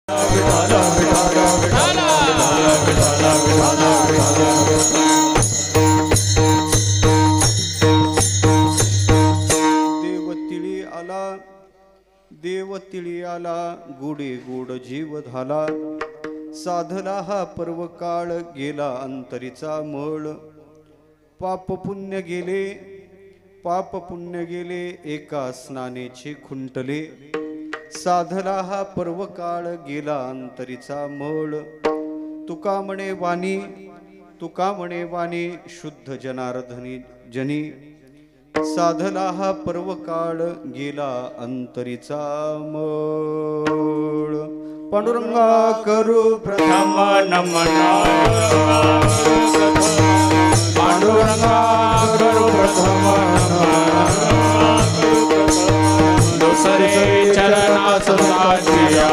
देव तिळी आला गुडे गुड जीव झाला साधला हा पर्व काळ गेला अंतरीचा मळ पाप पुण्य गेले एका स्नानेचे खुंटले साधला हा पर्व काळ गेला अंतरीचा मळ तुका म्हणे वाणी शुद्ध जनार्दनी जनी साधला हा पर्व काळ गेला अंतरीचा मळ पांडुरंगा करू प्रथम नमन पांडुरंगा करू प्रथम दुसरे चरणास साजिया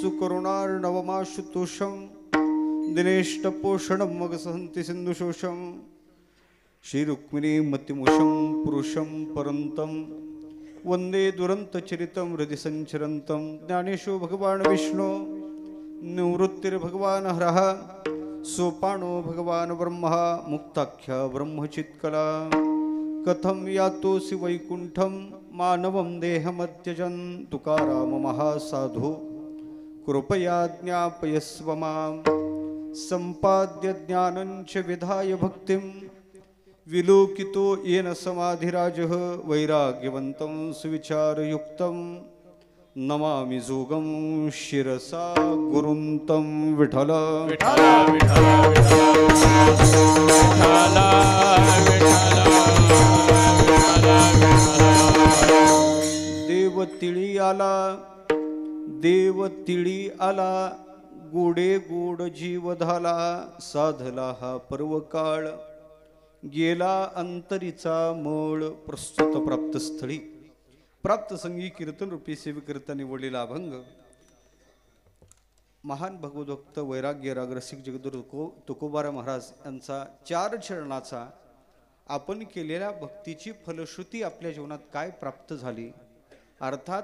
सुकरुणार्णवमाशुतोषं दिनेष्टपोषणं मगसहन्ति सिन्धुशोषं श्रीरुक्मिणीमतिमुषं पुरुषं परन्तं वन्दे दुरन्तचरितं हृदि सञ्चरन्तं ज्ञानेशो भगवान् विष्णु निवृत्तिर्भगवान् हरः सोपानो भगवान् ब्रह्मः मुक्ताख्य ब्रह्मचित्कला कथं यातोऽसि वैकुण्ठं मानवं देहमत्यजन् तुकाराम महासाधु कृपया ज्ञापयस्व मां सम्पाद्य ज्ञानं च विधाय भक्तिं विलोकितो येन समाधिराजः वैराग्यवन्तं सुविचारयुक्तं नमामि जोगं शिरसा गुरुं तं विठ्ठल देव तिळी आला गोडे गोड जीव झाला साधला हा पर्व काळ गेला अंतरीचा मूळ प्रस्तुत प्राप्त स्थळी प्राप्त संगी कीर्तन रूपी सेवी कीर्तन निवडलेला अभंग महान भगवद्भक्त वैराग्य रागरसिक जगद्गुरु तुकोबाराय महाराज यांचा 4 चरणाचा आपण केलेल्या भक्तीची फलश्रुती आपल्या जीवनात काय प्राप्त झाली अर्थात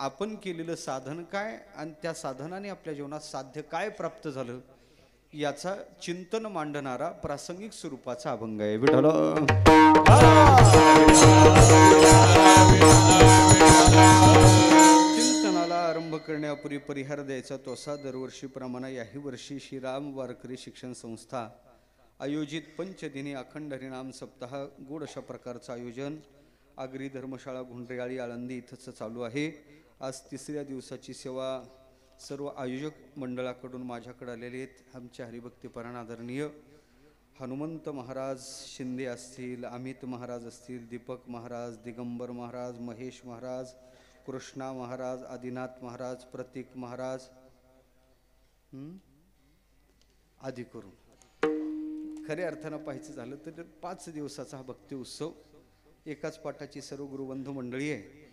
आपण केलेलं साधन काय आणि त्या साधनाने आपल्या जीवनात साध्य काय प्राप्त झालं याचा चिंतन मांडणारा प्रासंगिक स्वरूपाचा अभंग आहे विठ्ठल चिंतनाला आरंभ करण्यापूर्वी परिहार द्यायचा तो असा दरवर्षीप्रमाणे याही वर्षी श्रीराम वारकरी शिक्षण संस्था आयोजित पंचदिनी अखंड हरिनाम सप्ताह गोड अशा प्रकारचं आयोजन आगरी धर्मशाळा गुंडरेआळी आळंदी इथंच चालू आहे आज 3ऱ्या दिवसाची सेवा सर्व आयोजक मंडळाकडून माझ्याकडे आलेले आहेत आमचे हरिभक्तीपरायण आदरणीय हनुमंत महाराज शिंदे असतील अमित महाराज असतील दीपक महाराज दिगंबर महाराज महेश महाराज कृष्णा महाराज आदिनाथ महाराज प्रतीक महाराज आदी करून खऱ्या अर्थानं पाहायचं झालं तर 5 दिवसाचा हा भक्ती उत्सव एकाच पाठाची सर्व गुरुबंधू मंडळी आहे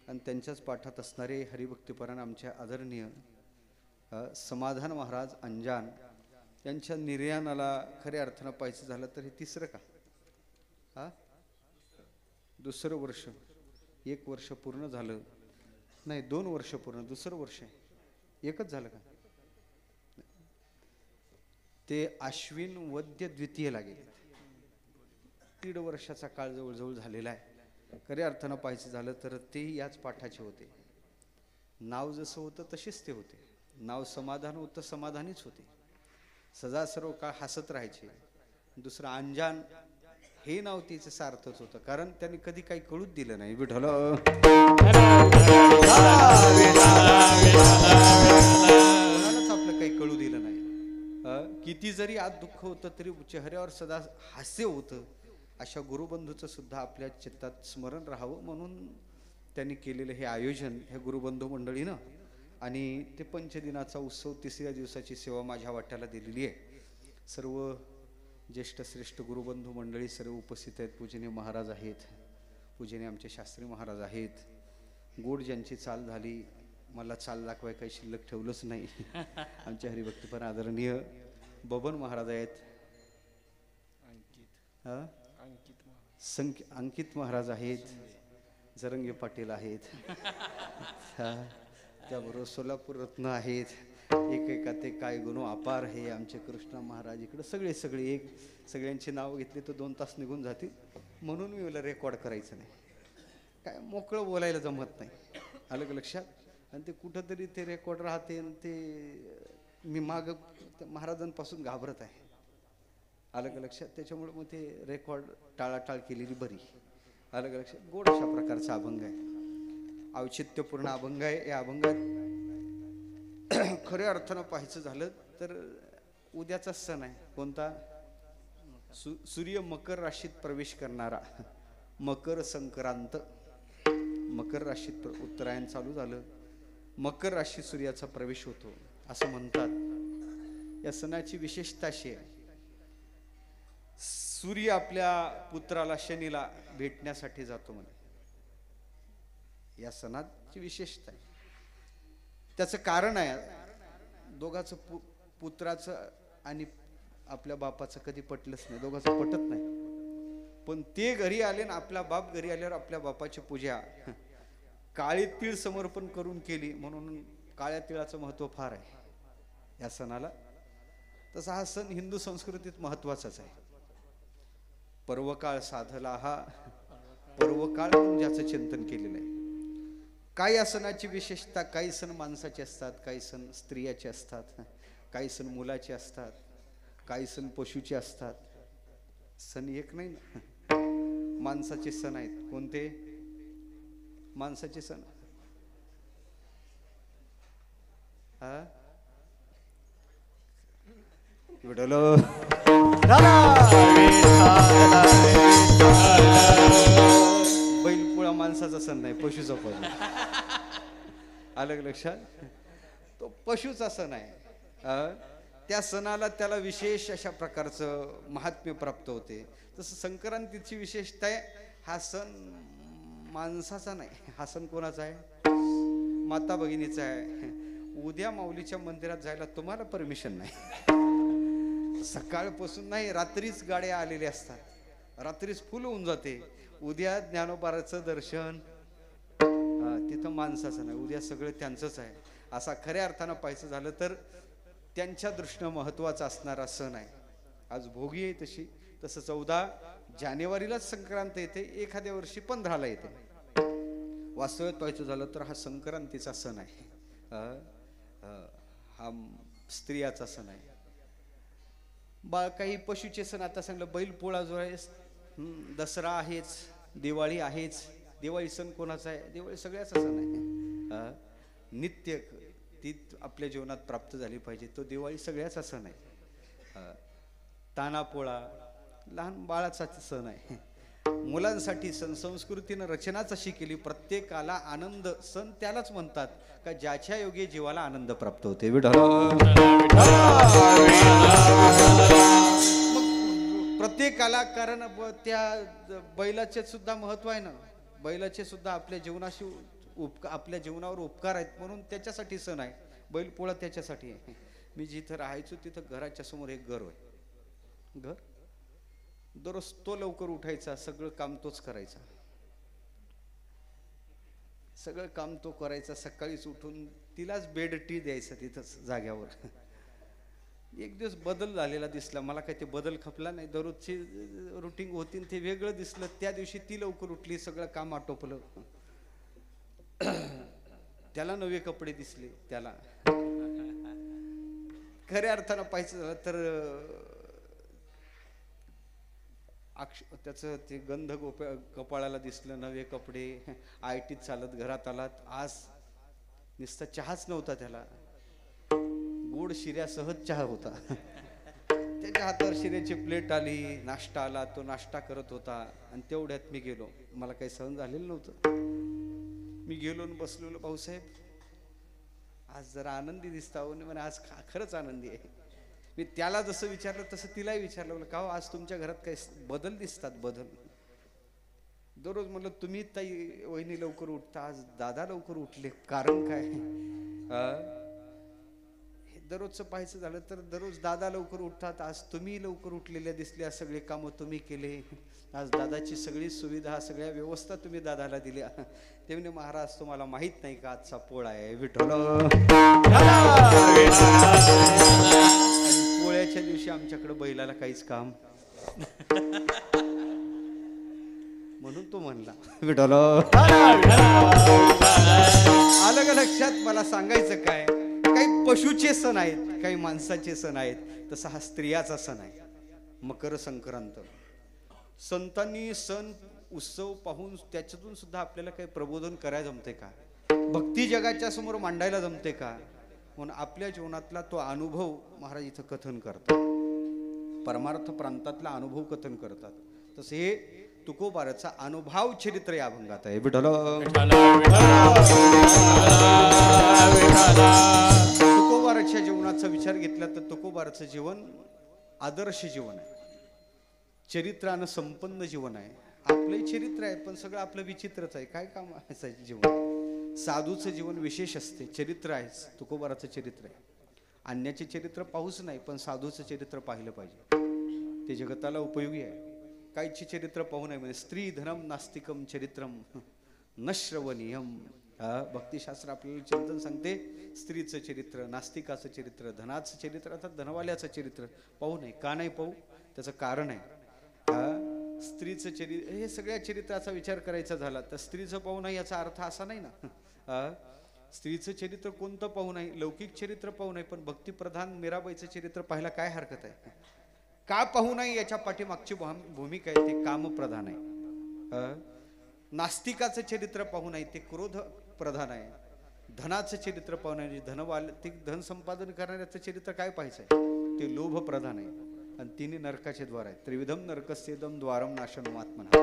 आणि त्यांच्याच पाठात असणारे हरिभक्तीपरायण आमच्या आदरणीय समाधान महाराज अंजान यांच्या निर्याणाला खऱ्या अर्थानं पाहायचं झालं तर हे 3रं का 2रं वर्ष 1 वर्ष पूर्ण झालं नाही 2 वर्ष पूर्ण 2रं वर्ष आहे एकच झालं का ते आश्विन वद्य द्वितीयला गेले 1.5 वर्षाचा काळ जवळजवळ झालेला आहे खऱ्या अर्थानं पाहायचं झालं तर ते याच पाठाचे होते नाव जसं होतं तसेच ते होते नाव समाधान होतं समाधानीच होते सदा सर्व काळ हसत राहायचे दुसरं अंजान हे नाव तिचं सार्थच होतं कारण त्यांनी कधी काही कळूच दिलं नाही विठ्ठल आपलं काही कळू दिलं नाही किती जरी आज दुःख होतं तरी चेहऱ्यावर सदा हास्य होतं अशा गुरुबंधूचं सुद्धा आपल्या चित्तात स्मरण राहावं म्हणून त्यांनी केलेलं हे आयोजन ह्या गुरुबंधू मंडळीनं आणि ते पंचदिनाचा उत्सव 3ऱ्या दिवसाची सेवा माझ्या वाट्याला दिलेली आहे सर्व ज्येष्ठ श्रेष्ठ गुरुबंधू मंडळी सर्व उपस्थित आहेत. पूजनीय महाराज आहेत, पूजनीय आमचे शास्त्री महाराज आहेत. गोड ज्यांची चाल झाली, मला चाल दाखवाय काही शिल्लक ठेवलंच नाही. आमचे हरिभक्तपण आदरणीय बबन महाराज आहेत. अंकित महाराज आहेत. जरंगे पाटील आहेत. त्याबरोबर सोलापूर रत्न आहेत. एकेका ते काय गुण अपार हे आमचे कृष्णा महाराज. इकडं सगळे सगळ्यांची नावं घेतली तर 2 तास निघून जातील. म्हणून मी मला रेकॉर्ड करायचं नाही, काय मोकळं बोलायला जमत नाही. आलं का लक्षात? आणि ते कुठंतरी ते रेकॉर्ड राहते आणि ते मी माग महाराजांपासून घाबरत आहे. आलं का लक्षात? त्याच्यामुळे मग ते रेकॉर्ड टाळाटाळ केलेली बरी. आलं का लक्षात? गोड अशा प्रकारचा अभंग आहे, औचित्यपूर्ण अभंग आहे. या अभंगात खऱ्या अर्थानं पाहायचं झालं तर उद्याचा सण आहे. कोणता? सूर्य मकर राशीत प्रवेश करणारा मकर संक्रांत. मकर राशीत उत्तरायण चालू झालं, मकर राशीत सूर्याचा प्रवेश होतो असं म्हणतात. या सणाची विशेषता अशी आहे, सूर्य आपल्या पुत्राला शनीला भेटण्यासाठी जातो म्हणे. या सणाची विशेषता आहे. त्याचं कारण आहे, दोघांचं पुत्राचं आणि आपल्या बापाचं कधी पटलंच नाही, दोघांचं पटत नाही. पण ते घरी आले ना, आपला बाप घरी आल्यावर आपल्या बापाची पूजा काळी तीळ समर्पण करून केली, म्हणून काळ्या तिळाचं महत्त्व फार आहे या सणाला. तसा हा सण हिंदू संस्कृतीत महत्त्वाचाच आहे. पर्वकाळ साधला हा पर्वकाळ म्हणून ज्याचं चिंतन केलेलं आहे. काय या सणाची विशेषता? काही सण माणसाचे असतात, काही सण स्त्रियाचे असतात, काही सण मुलाचे असतात, काही सण पशुचे असतात. सण एक नाही ना, माणसाचे सण आहेत. कोणते? माणसाचे सण. हा विडलो बैलपोळा माणसाचा सण नाही, पशुचा पण. अलग लक्षात? तो पशुचा सण आहे. त्या सणाला त्याला विशेष अशा प्रकारचं महात्म्य प्राप्त होते. तसं संक्रांतीची विशेषता आहे, हा सण माणसाचा नाही, हा सण कोणाचा आहे? माता भगिनीचा आहे. उद्या माऊलीच्या मंदिरात जायला तुम्हाला परमिशन नाही. सकाळपासून नाही, रात्रीच गाड्या आलेल्या असतात, रात्रीच फुल होऊन जाते. उद्या ज्ञानोबाराचं दर्शन तिथं माणसाचं नाही, उद्या सगळं त्यांचंच आहे. असा खऱ्या अर्थानं पाहायचं झालं तर त्यांच्या दृष्टीनं महत्त्वाचा असणारा सण आहे. आज भोगी आहे तशी, तसं 14 जानेवारीलाच संक्रांत येते, एखाद्या वर्षी 15ला येते. वास्तव्यात पाहायचं झालं तर हा संक्रांतीचा सण आहे. हा स्त्रियाचा सण आहे. काही पशुचे सण आता सांगलं, बैलपोळा जो आहे, दसरा आहेच, दिवाळी आहेच. दिवाळी सण कोणाचा आहे? दिवाळी सगळ्याचा सण आहे. नित्य ती आपल्या जीवनात प्राप्त झाली पाहिजे, तो दिवाळी सगळ्याचा सण आहे. तानापोळा लहान बाळाचा सण आहे. मुलांसाठी सण संस्कृतीनं रचनाच अशी केली, प्रत्येकाला आनंद. सण त्यालाच म्हणतात का ज्याच्या योगे जीवाला आनंद प्राप्त होते. प्रत्येकाला, कारण त्या बैलाचे सुद्धा महत्व आहे ना, बैलाचे सुद्धा आपल्या जीवनाशी आपल्या जीवनावर उपकार आहेत, म्हणून त्याच्यासाठी सण आहे. बैलपोळा त्याच्यासाठी आहे. मी जिथं राहायचो तिथं घराच्या समोर एक घर होय. घर दररोज तो लवकर उठायचा, सगळं काम तोच करायचा, सगळं काम तो करायचा. सकाळीच उठून तिलाच बेड टी द्यायचा तिथंच जाग्यावर. एक दिवस बदल झालेला दिसला मला, काही ते बदल खपला नाही. दररोजची रुटीन होती ते वेगळं दिसलं. त्या दिवशी ती लवकर उठली, सगळं काम आटोपलं. त्याला नवे कपडे दिसले. त्याला खऱ्या अर्थानं पाहायचं झालं तर त्याचं ते गंध कपाळाला दिसलं, नवे कपडे, आयटीत चालत घरात आलात. आज नुसता चहाच नव्हता त्याला, गोड शिऱ्यासहज चहा होता. त्याच्या हातावर शिऱ्याची प्लेट आली, नाश्ता आला, तो नाश्ता करत होता. आणि तेवढ्यात मी गेलो, मला काही सहन झालेलं नव्हतं. मी गेलो आणि बसलो. भाऊसाहेब आज जरा आनंदी दिसता हो. म्हणे आज खरंच आनंदी आहे. मी त्याला जसं विचारलं तसं तिलाही विचारलं, म्हणलं का हो आज तुमच्या घरात काही बदल दिसतात? बदल दररोज म्हणलं तुम्ही ताई वहिनी लवकर उठता, आज दादा लवकर उठले, कारण काय? हे दररोजचं पाहायचं झालं तर दररोज दादा लवकर उठतात, आज तुम्ही लवकर उठलेल्या दिसल्या, सगळे कामं तुम्ही केले, आज दादाची सगळी सुविधा सगळ्या व्यवस्था तुम्ही दादाला दिल्या. ते म्हणजे महाराज तुम्हाला माहित नाही का आजचा पोळा आहे विठ्ठल. पोळ्याच्या दिवशी आमच्याकडे बैलाला काहीच काम म्हणून तो म्हणला विठ्ठल. आलं का लक्षात? मला सांगायचं काय, काही पशुचे सण आहेत, काही माणसाचे सण आहेत, तसा हा स्त्रियाचा सण आहे मकर संक्रांत. संतांनी सण उत्सव पाहून त्याच्यातून सुद्धा आपल्याला काही प्रबोधन करायला जमते का? भक्ती जगाच्या समोर मांडायला जमते का? म्हणून आपल्या जीवनातला तो अनुभव महाराज इथं कथन करतात, परमार्थ प्रांतातला अनुभव कथन करतात. तसे हे तुकोबाराचा अनुभव चरित्र या अभंगात आहे विठ्ठल. तुकोबाराच्या जीवनाचा विचार घेतला तर तुकोबाराचं जीवन आदर्श जीवन आहे, चरित्रानं संपन्न जीवन आहे. आपलंही चरित्र आहे पण सगळं आपलं विचित्रच आहे, काय काम आहे जीवन. साधूचं जीवन विशेष असते, चरित्र आहे, तुकोबाराचं चरित्र आहे. अन्याचे चरित्र पाहूच नाही पण साधूचं चरित्र पाहिलं पाहिजे, ते जगताला उपयोगी आहे. काहीची चरित्र पाहू नये म्हणजे स्त्री धनम नास्तिकम चरित्रम नश्रवणीयम. भक्तिशास्त्र आपल्याला चिंतन सांगते, स्त्रीचं चरित्र, नास्तिकाचं चरित्र, धनाचं चरित्र अर्थात धनवाल्याचं चरित्र पाहू नये. का नाही पाहू? त्याचं कारण आहे. स्त्रीचं चरित्र, हे सगळ्या चरित्राचा विचार करायचा झाला तर स्त्रीचं पाहू नये याचा अर्थ असा नाही ना. स्त्रीचं चरित्र कोणतं पाहू नये? लौकिक चरित्र पाहू नये पण भक्तिप्रधान मीराबाईचं चरित्र पाहायला काय हरकत आहे? का पाहू नये याच्या पाठीमागची भूमिका आहे, ते कामप्रधान आहे. नास्तिकाचं चरित्र पाहू नये, ते क्रोध प्रधान आहे. धनाचं चरित्र पाहू नये, ते धन संपादन करणाऱ्याचं चरित्र काय पाहायचंय? ते लोभ प्रधान आहे. आणि तिन्ही नरकाचे द्वार आहेत, त्रिविधम नरकस्येदम द्वारम नाशनम आत्मना.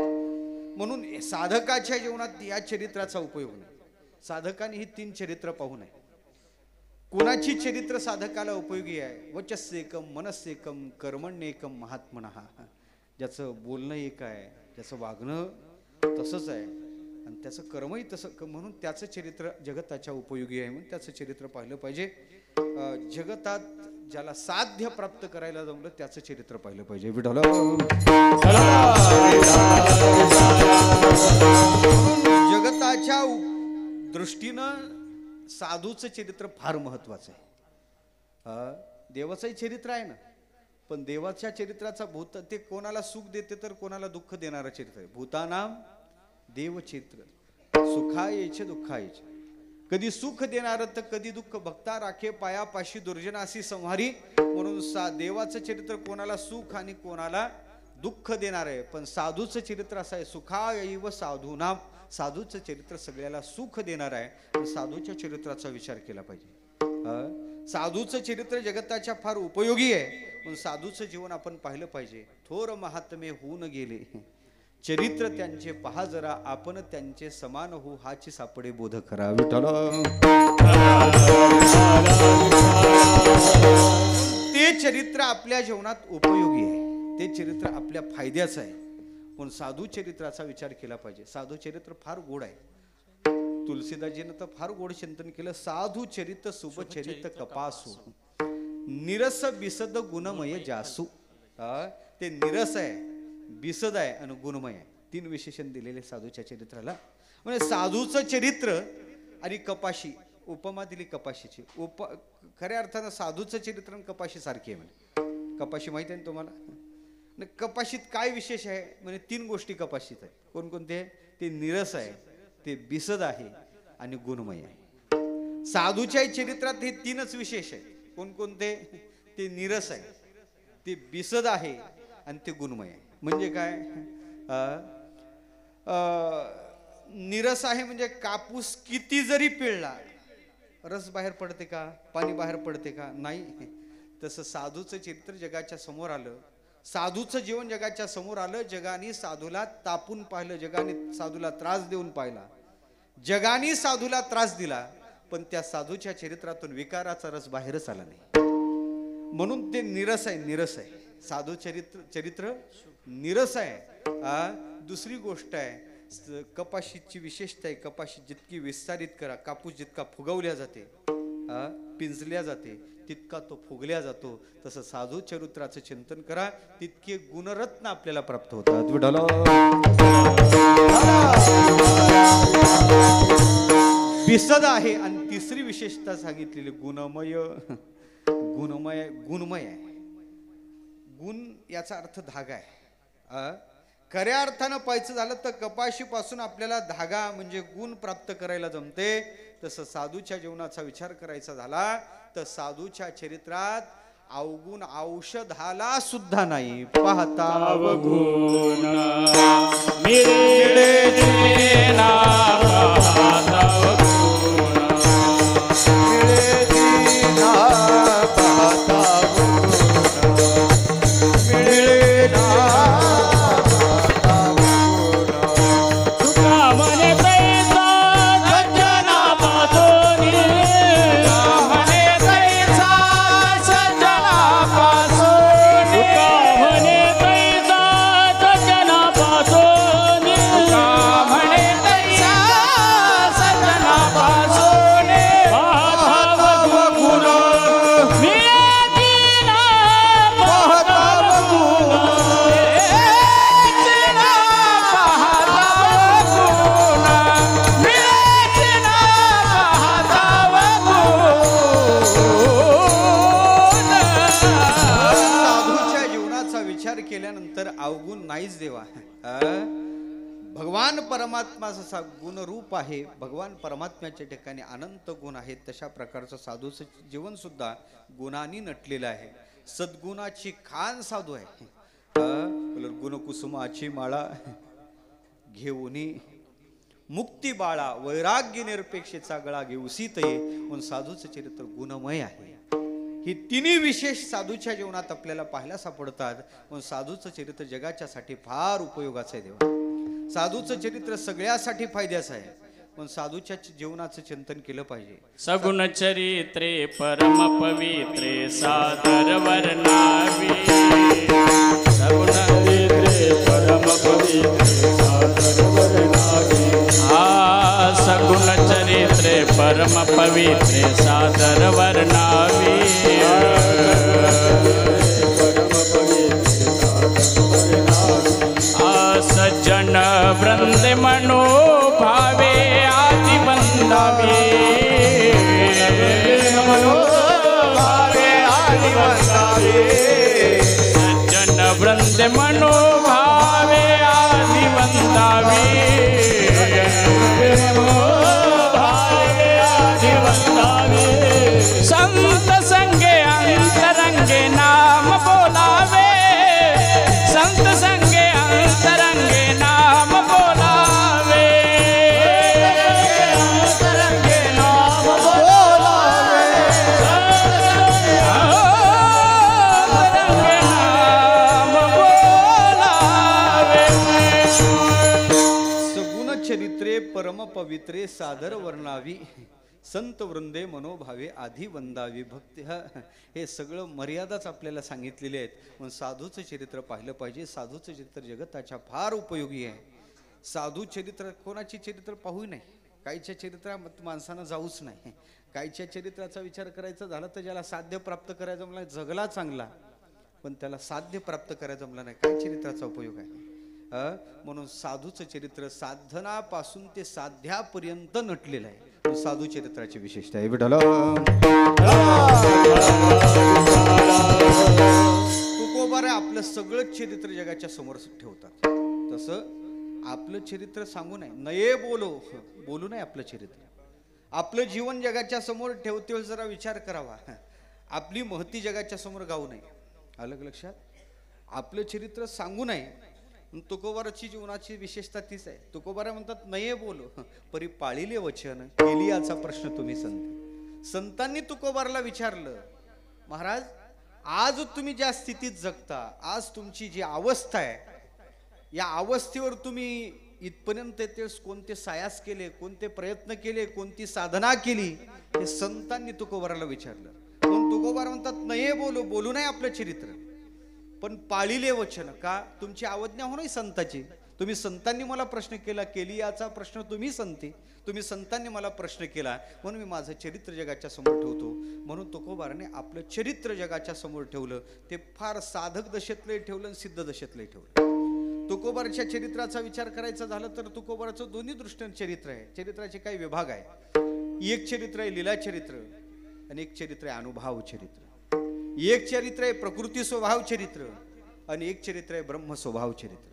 म्हणून साधकाच्या जीवनात या चरित्राचा उपयोग नाही. साधकाने ही तीन चरित्र पाहू नये. कोणाची चरित्र साधकाला उपयोगी आहे? वचस्येकम मनस्येकम कर्मण्येकम महात्मनः. ज्याचं बोलणं एक आहे, ज्याचं वागणं तसंच आहे आणि त्याचं कर्मही तसं, म्हणून त्याचं चरित्र जगताच्या उपयोगी आहे, म्हणून त्याचं चरित्र पाहिलं पाहिजे. जगतात ज्याला साध्य प्राप्त करायला जमलं त्याचं चरित्र पाहिलं पाहिजे विठ्ठल. जगताच्या दृष्टीनं साधूचं चरित्र फार महत्वाचं आहे. देवाचंही चरित्र आहे ना, पण देवाच्या चरित्राचा भूत ते कोणाला सुख देते तर कोणाला दुःख देणारं चरित्र आहे. भूतानाम देवचित्र सुखायचे दुःखायचे. कधी सुख देणार तर कधी दुःख. भक्ता राखे पायापाशी दुर्जनासी संहारी. म्हणून देवाचं चरित्र कोणाला सुख आणि कोणाला दुःख देणार आहे, पण साधूचं चरित्र असं आहे सुखायैव साधूनाम. साधूचं चरित्र सगळ्याला सुख देणार आहे. साधूच्या चरित्राचा विचार केला पाहिजे. साधूचं चरित्र जगताच्या फार उपयोगी आहे, पण साधूचं जीवन आपण पाहिलं पाहिजे. थोर महात्मे होऊन गेले, चरित्र त्यांचे पहा जरा, आपण त्यांचे समान हो हाची सापडे बोध करा विठ्ठल. ते चरित्र आपल्या जीवनात उपयोगी आहे, ते चरित्र आपल्या फायद्याचं आहे. पण साधू चरित्राचा विचार केला पाहिजे. साधू चरित्र फार गोड आहे. तुलसीदासजीनं तर फार गोड चिंतन केलं. साधू चरित्र शुभ चरित्र कपासू, निरस बिसद गुणमय जासू. ते निरस आहे, बिसद आहे आणि गुणमय आहे. तीन विशेषण दिलेले साधूच्या चरित्राला. म्हणजे साधूचं चरित्र आणि कपाशी, उपमा दिली कपाशीची. खऱ्या अर्थानं साधूचं चरित्र आणि कपाशी सारखी आहे. म्हणजे कपाशी माहिती आहे ना तुम्हाला? कपाशीत काय विशेष आहे? म्हणजे तीन गोष्टी कपाशीत आहे. कोणकोणते? ते निरस आहे, ते बिसद आहे आणि गुणमय आहे. साधूच्या चरित्रात हे तीनच विशेष आहे. कोणकोणते? ते निरस आहे, ते बिसद आहे आणि ते गुणमय आहे. म्हणजे काय? निरस आहे म्हणजे कापूस किती जरी पिळला रस बाहेर पडते का? पाणी बाहेर पडते का? नाही. तसं साधूचं चरित्र जगाच्या समोर आलं, साधूचं जीवन जगाच्या समोर आलं. जगाने साधूला तापून पाहिलं, जगाने साधूला त्रास देऊन पाहिला, जगाने साधूला त्रास दिला, पण त्या साधूच्या चरित्रातून विकाराचा रस बाहेरच आला नाही. म्हणून ते निरस आहे, निरस आहे. साधू चरित्र निरस आहे. दुसरी गोष्ट आहे, कपाशीची विशेषता आहे, कपाशी जितकी विस्तारित करा, कापूस जितका फुगवल्या जाते, पिंजल्या जाते, तितका तो फुगल्या जातो. तसं साधू चरित्राचं चिंतन करा, तितके गुणरत्न आपल्याला प्राप्त होतात. विठ्ठल बिसद आहे. आणि तिसरी विशेषता सांगितलेली गुणमय, गुणमय, गुणमय आहे. गुण याचा अर्थ धागा आहे. खऱ्या अर्थानं पाहायचं झालं तर कपाशीपासून आपल्याला धागा म्हणजे गुण प्राप्त करायला जमते. तसं साधूच्या जीवनाचा विचार करायचा झाला तर साधूच्या चरित्रात अवगुण औषधाला सुद्धा नाही. पाहता गुण मिळे ना, केल्यानंतर अवगुण नाहीच देवा. भगवान परमात्मा जसा गुणरूप आहे, भगवान परमात्म्याच्या ठिकाणी अनंत गुण आहेत, तशा प्रकारचं साधूचं जीवन सुद्धा गुणांनी नटलेलं आहे. सद्गुणाची खान साधू आहे. गुणकुसुमाची माळा घेऊनी मुक्ती बाळा, वैराग्य निरपेक्षेचा गळा घेऊ सीतये. म्हणून साधूचं चरित्र गुणमय आहे. ही तिन्ही विशेष साधूच्या जीवनात आपल्याला पाहायला सापडतात. म्हणून साधूचं चरित्र जगाच्यासाठी फार उपयोगाचं आहे देवा. साधूचं चरित्र सगळ्यासाठी फायद्याचं आहे. पण साधूच्या जीवनाचं चिंतन केलं पाहिजे. सगुण चरित्रे परम पवित्रे सादर वर्णावी. सगुण चरित्रे परम पवित्रे सादर वर्णावी. सगुण चरित्रे परम पवित्रे सादर वर्णावी. सज्जन वृंद मनोभावे आदि वंदावे. सज्जन वृंद मनोभावे आदि वंदावे. संत संगे अंतरंगे नाम बोलावे. संत संगे अंतरंगे नाम बोलावे. अंतरंगे नाम बोलावे. अंतरंगे नाम बोलावे. सगुण चरित्रे परम पवित्रे सादर वर्णावी. संत वृंदे मनोभावे आधी वंदावी. भक्ती हे सगळं मर्यादाच आपल्याला सांगितलेले आहेत. पण साधूचं चरित्र पाहिलं पाहिजे. साधूचं चरित्र जगताच्या फार उपयोगी आहे. साधू चरित्र कोणाची चरित्र पाहू नाही, काहीच्या चरित्रात माणसानं जाऊच नाही. काहीच्या चरित्राचा विचार करायचा झाला तर ज्याला साध्य प्राप्त करायचं जमला जगला चांगला, पण त्याला साध्य प्राप्त करायचं जमला नाही, काय चरित्राचा उपयोग आहे. म्हणून साधूचं चरित्र साधनापासून ते साध्यापर्यंत नटलेलं आहे. साधू चरित्राची विशेषता आहे. विठ्ठल तुकोबारा आपलं सगळं चरित्र जगाच्या समोर ठेवतात. तसं आपलं चरित्र सांगू नये, नये बोलू नये. आपलं चरित्र, आपलं जीवन जगाच्या समोर ठेवते जरा विचार करावा. आपली महती जगाच्या समोर गाऊ नये. अलग लक्षात. आपलं चरित्र सांगू नये. तुकोबाराची जीवनाची विशेषता तीच आहे. तुकोबारा म्हणतात नये बोलो परी पाळिले वचन केली याचा प्रश्न तुम्ही संतांनी तुकोबाराला विचारलं, महाराज आज तुम्ही ज्या स्थितीत जगता, आज तुमची जी अवस्था आहे, या अवस्थेवर तुम्ही इथपर्यंत येतेस कोणते सायास केले, कोणते प्रयत्न केले, कोणती साधना केली, हे संतांनी तुकोबाराला विचारलं. म्हणून तुकोबार म्हणतात नये बोलू बोलू नाही आपलं चरित्र, पण पाळिले वचन का तुमची आज्ञा हो नाही संताची. तुम्ही संतांनी मला प्रश्न केला, केली याचा प्रश्न तुम्ही संती, तुम्ही संतांनी मला प्रश्न केला म्हणून मी माझं चरित्र जगाच्या समोर ठेवतो. म्हणून तुकोबाराने आपलं चरित्र जगाच्या समोर ठेवलं. ते फार साधक दशेतलंही ठेवलं आणि सिद्ध दशेतलंही ठेवलं. तुकोबाराच्या चरित्राचा विचार करायचा झाला तर तुकोबाराचं दोन्ही दृष्टीने चरित्र आहे. चरित्राचे काही विभाग आहे. एक चरित्र आहे लीला चरित्र आणि एक चरित्र आहे अनुभव चरित्र. एक चरित्र आहे प्रकृती स्वभाव चरित्र आणि एक चरित्र आहे ब्रह्म स्वभाव चरित्र.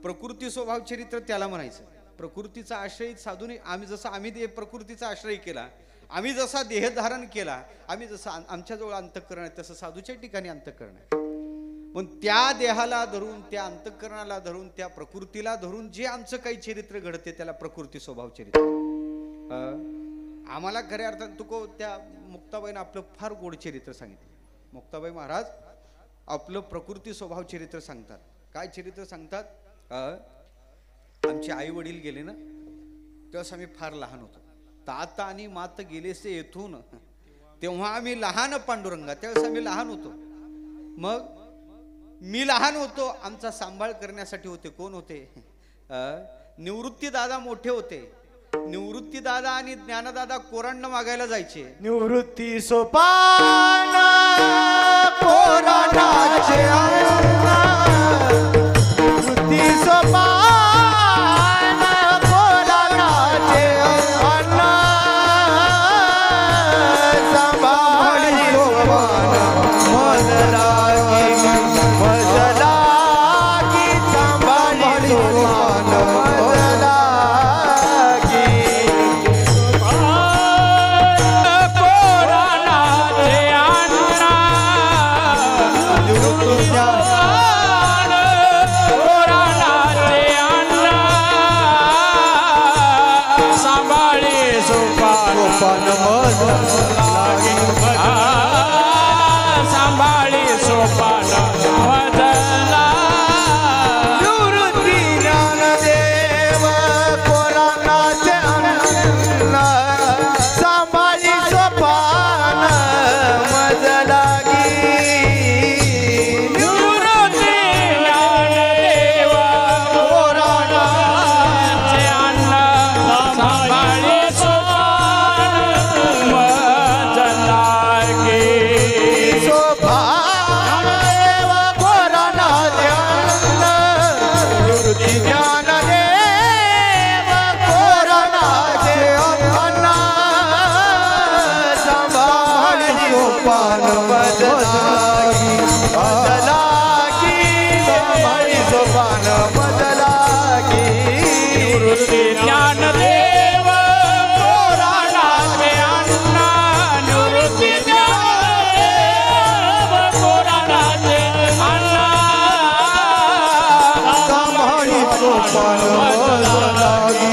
प्रकृती स्वभाव चरित्र त्याला म्हणायचं. प्रकृतीचा आश्रय साधून आम्ही प्रकृतीचा आश्रय केला, आम्ही जसा देह धारण केला, आम्ही जसं आमच्याजवळ अंतःकरण आहे तसं साधूच्या ठिकाणी अंतःकरण आहे. पण त्या देहाला धरून, त्या अंतःकरणाला धरून, त्या प्रकृतीला धरून जे आमचं काही चरित्र घडते त्याला प्रकृती स्वभाव चरित्र. आम्हाला खऱ्या अर्थात त्या मुक्ताबाईनं आपलं फार गोड चरित्र सांगितलं. मुक्ताबाई महाराज आपलं प्रकृती स्वभाव चरित्र सांगतात. काय चरित्र सांगतात? आमचे आई वडील गेले ना तेव्हा आम्ही फार लहान होतो. ताता आणि मात गेलेसे येथून, तेव्हा आम्ही लहान पांडुरंगा, त्यावेळेस आम्ही लहान होतो. मग मी लहान होतो, आमचा सांभाळ करण्यासाठी होते. कोण होते? निवृत्ती दादा मोठे होते. निवृत्ती दादा आणि ज्ञानदादा कोरांना मागायला जायचे. निवृत्ती सोपान कोरांनाचे निवृत्ती सोपान कोरांनाचे अण्णा सांभाळी सोपान मजलागी मजलागी सांभाळी सोपान सांभाळी सोपान मजला. निवृत्ती ज्ञानदेव कोरांनाचे अण्णा सांभाळी सोपान मजलागी. निवृत्ती ज्ञानदेव कोरांनाचे अण्णा सांभाळी सोपान मजलागी. सोपान कोरांनाचे अण्णा निवृत्ती ज्ञानदेव कोरांनाचे अण्णा सांभाळी सोपान मजलागी मजलागी सांभाळी सोपान मजलागी. निवृत्ती ज्ञानदेव कोरांनाचे अण्णा, निवृत्ती ज्ञानदेव कोरांनाचे अण्णा सांभाळी सोपान मजलागी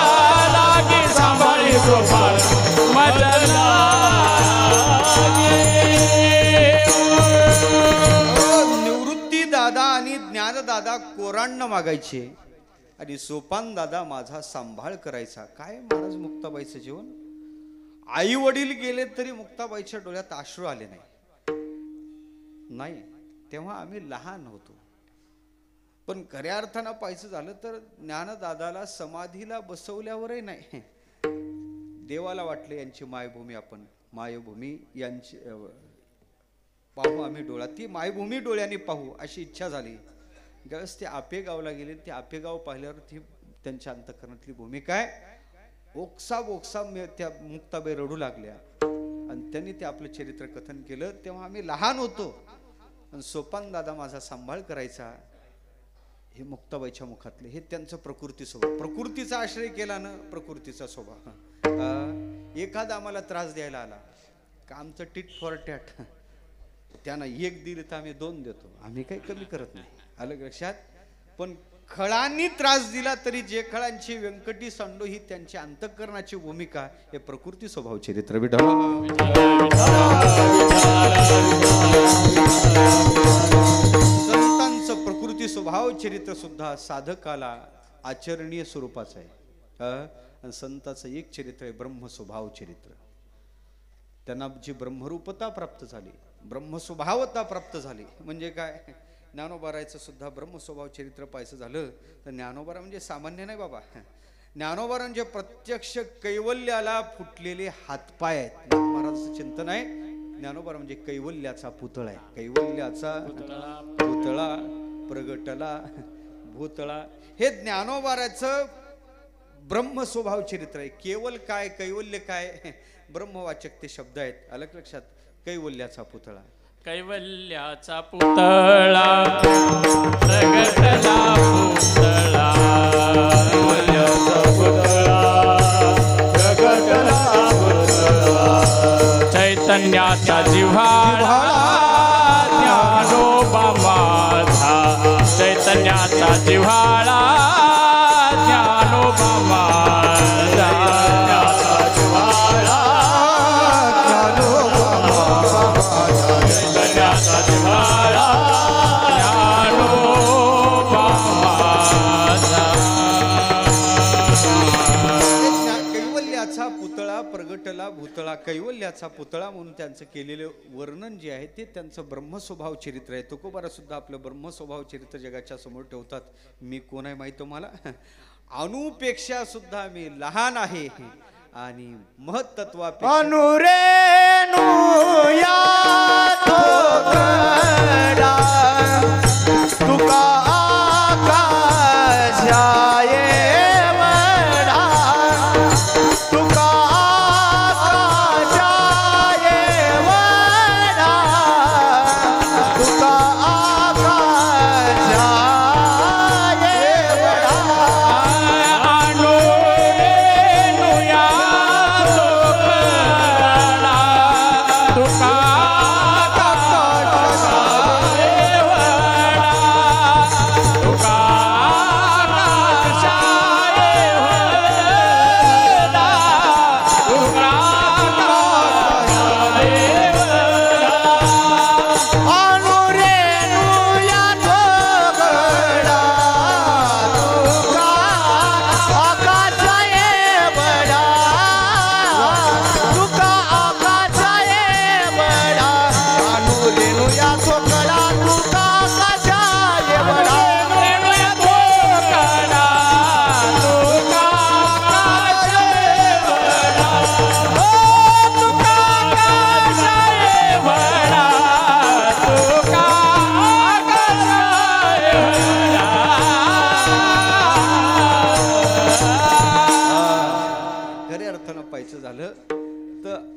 मजलागी. सांभाळी सोपान मजलागी. निवृत्ती दादा आणि ज्ञानदादा कोरांना मागायचे आणि सोपान दादा माझा सांभाळ करायचा. काय महाराज मुक्ताबाईचं जीवन. आई वडील गेले तरी मुक्ताबाईच्या डोळ्यात अश्रू आले नाही. तेव्हा आम्ही लहान होतो. पण खऱ्या अर्थानं पाहायचं झालं तर ज्ञानदादाला समाधीला बसवल्यावरही नाही, देवाला वाटले यांची मायभूमी आपण मायभूमी यांची पाहू आम्ही डोळ्यात, ती मायभूमी डोळ्याने पाहू अशी इच्छा झाली. ज्यावेळेस ते आपेगावला गेले, ते आपेगाव पाहिल्यावर ती त्यांच्या अंतःकरणातली भूमिका आहे ओक्सा ओक्सा त्या मुक्ताबाई रडू लागल्या आणि त्यांनी ते आपलं चरित्र कथन केलं. तेव्हा आम्ही लहान होतो आणि सोपान दादा माझा सांभाळ करायचा. हे मुक्ताबाईच्या मुखातले हे त्यांचं प्रकृती स्वभाव. प्रकृतीचा आश्रय केला ना प्रकृतीचा स्वभाव. एखादा आम्हाला त्रास द्यायला आला का आमचं टिट फॉर टॅट, त्यांना एक दिलं तर आम्ही दोन देतो, आम्ही काही कमी करत नाही. आलं लक्षात. पण खळांनी त्रास दिला तरी जे खळांची व्यंकटी सांडो ही त्यांची अंतःकरणाची भूमिका, हे प्रकृती स्वभाव चरित्र. संतांचं प्रकृती स्वभाव चरित्र सुद्धा साधकाला आचरणीय स्वरूपाचं आहे. आणि संताचं एक चरित्र आहे ब्रह्म स्वभाव चरित्र. त्यांना जी ब्रह्मरूपता प्राप्त झाली, ब्रह्मस्वभावता प्राप्त झाली. म्हणजे काय, ज्ञानोबारायचं सुद्धा ब्रह्मस्वभाव चरित्र पाहायचं झालं तर ज्ञानोबारा म्हणजे सामान्य नाही बाबा. ज्ञानोबारा म्हणजे प्रत्यक्ष कैवल्याला फुटलेले हातपाय आहेत. महाराजांचं चिंतन आहे, ज्ञानोबारा म्हणजे कैवल्याचा पुतळा आहे. कैवल्याचा पुतळा प्रगटला भूतळा, हे ज्ञानोबाराचं ब्रह्मस्वभाव चरित्र आहे. केवल काय, कैवल्य काय, ब्रह्मवाचक ते शब्द आहेत. आलं का लक्षात? कैवल्याचा पुतळा, कैवल्याचा पुतळा प्रगटला पुतळा, कैवल्याचा पुतळा प्रगटला पुतळा, चैतन्याचा जिव्हाळा ज्ञानोबा माझा, चैतन्याचा जिव्हाळा ज्ञानोबा माझा, कैवल्याचा पुतळा प्रगटला भूतळा. कैवल्याचा पुतळा म्हणून त्यांचं केलेलं वर्णन जे आहे ते त्यांचं ब्रह्मस्वभाव चरित्र आहे. तुकोबारा सुद्धा आपलं ब्रह्मस्वभाव चरित्र जगाच्या समोर ठेवतात. मी कोण आहे माहिती तुम्हाला? अणुपेक्षा सुद्धा मी लहान आहे आणि महत्त्वापेक्षा अनुरेणू या गडा तुका आकाशा एवढा, तुका आकाशा एवढा, तुका आकाशा एवढा.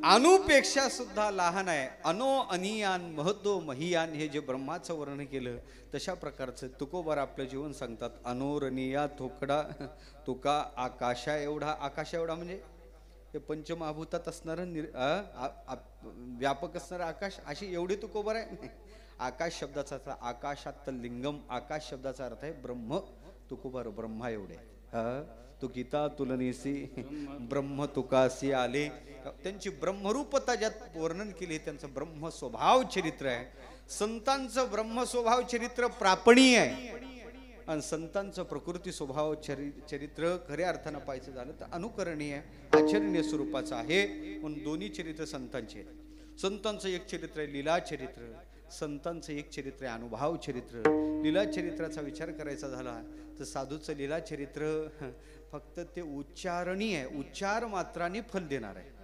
अणुपेक्षा सुद्धा लहान आहे. अनो अनियान महतो महियान हे जे ब्रह्माचं वर्णन केलं तशा प्रकारचं तुकोबारा आपलं जीवन सांगतात. अनोरनिया थोकडा तुका आकाशा एवढा. आकाशा एवढा म्हणजे हे पंचमहाभूतात असणारं व्यापक असणारं आकाश, अशी एवढी तुकोबारा आहे. आकाश शब्दाचा अर्थ आकाशात लिंगम, आकाश शब्दाचा अर्थ आहे ब्रह्म. तुकोबारा ब्रह्मा एवढे तू गीता तुलनेसी ब्रह्म तुकासी आले. त्यांची ब्रह्मरूपता ज्यात वर्णन केली त्यांचं ब्रह्म स्वभाव चरित्र आहे. संतांचं ब्रह्म स्वभाव चरित्र प्रापणीय आहे आणि संतांचं प्रकृती स्वभाव चरित्र खऱ्या अर्थानं पाहायचं झालं तर अनुकरणीय आचरणीय स्वरूपाचं आहे. म्हणून दोन्ही चरित्र संतांचे आहेत. संतांचं एक चरित्र आहे लीला चरित्र, संतांचं एक चरित्र आहे अनुभव चरित्र. लीला चरित्राचा विचार करायचा झाला तर साधूचं लीला चरित्र फक्त ते उच्चारणीय आहे, उच्चार मात्राने फल देणार आहे.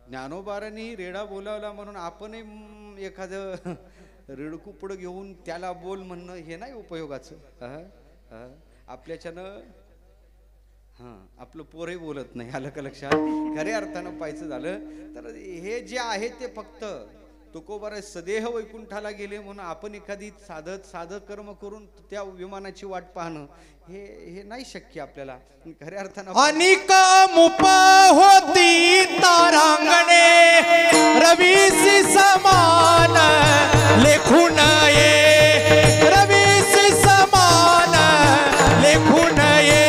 ज्ञानोबारांनी रेडा बोलावला म्हणून आपणही एखादं रेडकू पुढं घेऊन त्याला बोल म्हणणं हे नाही उपयोगाचं. आपल्याच्यानं आपलं पोरही बोलत नाही. आलं का लक्षात? खऱ्या अर्थानं पाहायचं झालं तर हे जे आहे ते फक्त तुकोबारा सदेह वैकुंठाला गेले म्हणून आपण एखादी साधं कर्म करून त्या विमानाची वाट पाहणं हे नाही शक्य आपल्याला. खऱ्या अर्थानं अनिक मुप होती तारांगणे रवीसी समान लेखून ये, रवीसी समान लेखून ये.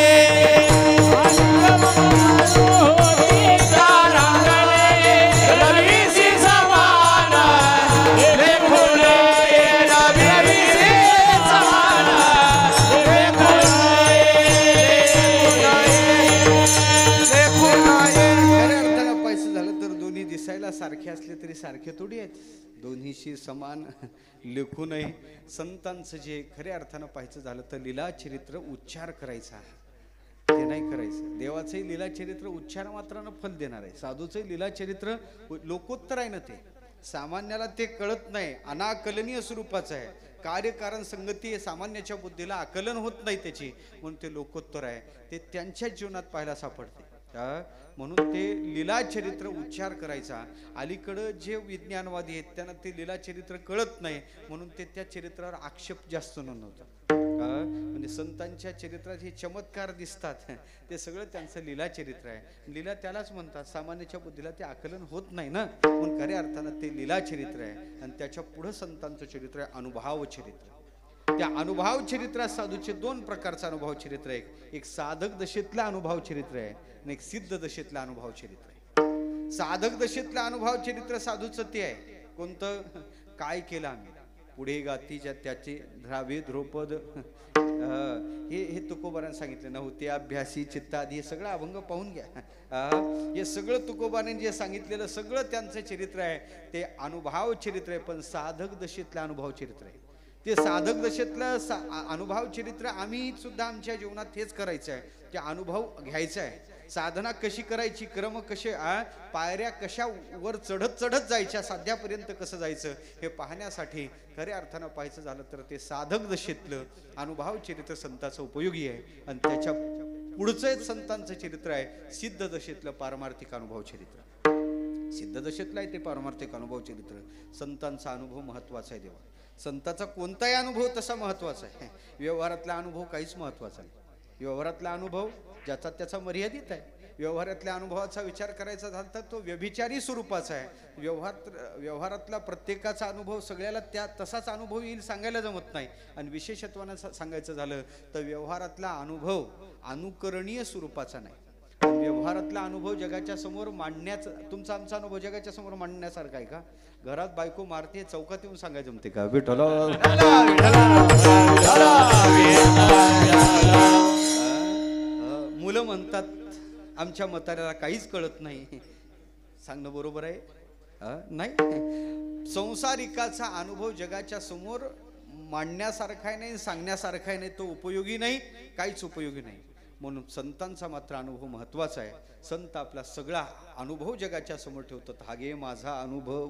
सारखे असले तरी सारखे थोडी आहेत, दोन्हीशी समान लेखू नये. संतांचं जे खऱ्या अर्थानं पाहायचं झालं तर लीला चरित्र उच्चार करायचा, ते नाही करायचं. देवाचंही लीला चरित्र उच्चार मात्रानं फल देणार आहे, साधूचंही लीला चरित्र लोकोत्तर आहे ना, ते सामान्याला ते कळत नाही, अनाकलनीय स्वरूपाचं आहे. कार्यकारण संगती हे सामान्याच्या बुद्धीला आकलन होत नाही त्याची, म्हणून ते लोकोत्तर आहे, ते त्यांच्या जीवनात पाहायला सापडते. म्हणून ते लीला चरित्र उच्चार करायचा. अलीकडं जे विज्ञानवादी आहेत त्यांना ते लीला चरित्र कळत नाही, म्हणून ते त्या चरित्रावर आक्षेप जास्त नोंदवतात. म्हणजे संतांच्या चरित्रात हे चमत्कार दिसतात, ते सगळं त्यांचं लीला चरित्र आहे. लीला त्यालाच म्हणतात, सामान्याच्या बुद्धीला ते आकलन होत नाही ना, म्हणून खऱ्या अर्थानं ते लीला चरित्र आहे. आणि त्याच्या पुढं संतांचं चरित्र आहे अनुभव चरित्र. त्या अनुभव चरित्रात साधूचे दोन प्रकारचं अनुभव चरित्र आहे, एक साधक दशेतला अनुभव चरित्र आहे आणि एक सिद्ध दशेतला अनुभव चरित्र आहे. साधक दशेतला अनुभव चरित्र साधूचं ते आहे, कोणतं? काय केलं आम्ही, पुढे गातीच्या त्याचे ध्रावे ध्रुपद, हे तुकोबाराने सांगितलं. नव्हते अभ्यासी चित्तादी, हे सगळं अभंग पाहून घ्या. हे सगळं तुकोबाने जे सांगितलेलं सगळं त्यांचं चरित्र आहे, ते अनुभव चरित्र आहे. पण साधक दशेतलं अनुभव चरित्र आहे, ते साधक दशेतलं अनुभव चरित्र आम्ही सुद्धा आमच्या जीवनात हेच करायचं आहे, ते अनुभव घ्यायचा आहे. साधना कशी करायची, क्रम कसे, पायऱ्या कशा वर चढत चढत जायच्या, साध्यापर्यंत कसं जायचं हे पाहण्यासाठी खऱ्या अर्थानं पाहायचं झालं तर ते साधक दशेतलं अनुभव चरित्र संतांचं उपयोगी आहे. आणि त्याच्या पुढचं संतांचं चरित्र आहे सिद्ध दशेतलं पारमार्थिक अनुभव चरित्र. सिद्ध दशेतलं आहे ते पारमार्थिक अनुभव चरित्र. संतांचा अनुभव महत्वाचा आहे. देवा संतांचा कोणताही अनुभव तसा महत्वाचा आहे, व्यवहारातला अनुभव काहीच महत्वाचा नाही. व्यवहारातला अनुभव ज्याचा त्याचा मर्यादित आहे. व्यवहारातल्या अनुभवाचा विचार करायचा झाला तर तो व्यभिचारी स्वरूपाचा आहे. व्यवहारातला प्रत्येकाचा अनुभव सगळ्याला त्या तसाच अनुभव येईल सांगायला जमत नाही. आणि विशेषत्वानं सांगायचं झालं तर व्यवहारातला अनुभव अनुकरणीय स्वरूपाचा नाही. व्यवहारातला अनुभव जगाच्या समोर मांडण्याचा, तुमचा आमचा अनुभव जगाच्या समोर मांडण्यासारखा आहे का? घरात बायको मारते, चौकात येऊन सांगायचं जमते का? विठ्ठल मुलं म्हणतात आमच्या म्हाताऱ्याला काहीच कळत नाही, सांगणं बरोबर आहे? नाही. संसारिकाचा अनुभव जगाच्या समोर मांडण्यासारखा नाही, सांगण्यासारखा नाही, तो उपयोगी नाही, काहीच उपयोगी नाही. म्हणून संतांचा मात्र अनुभव महत्वाचा आहे. संत आपला सगळा अनुभव जगाच्या समोर ठेवतात. हा गे माझा अनुभव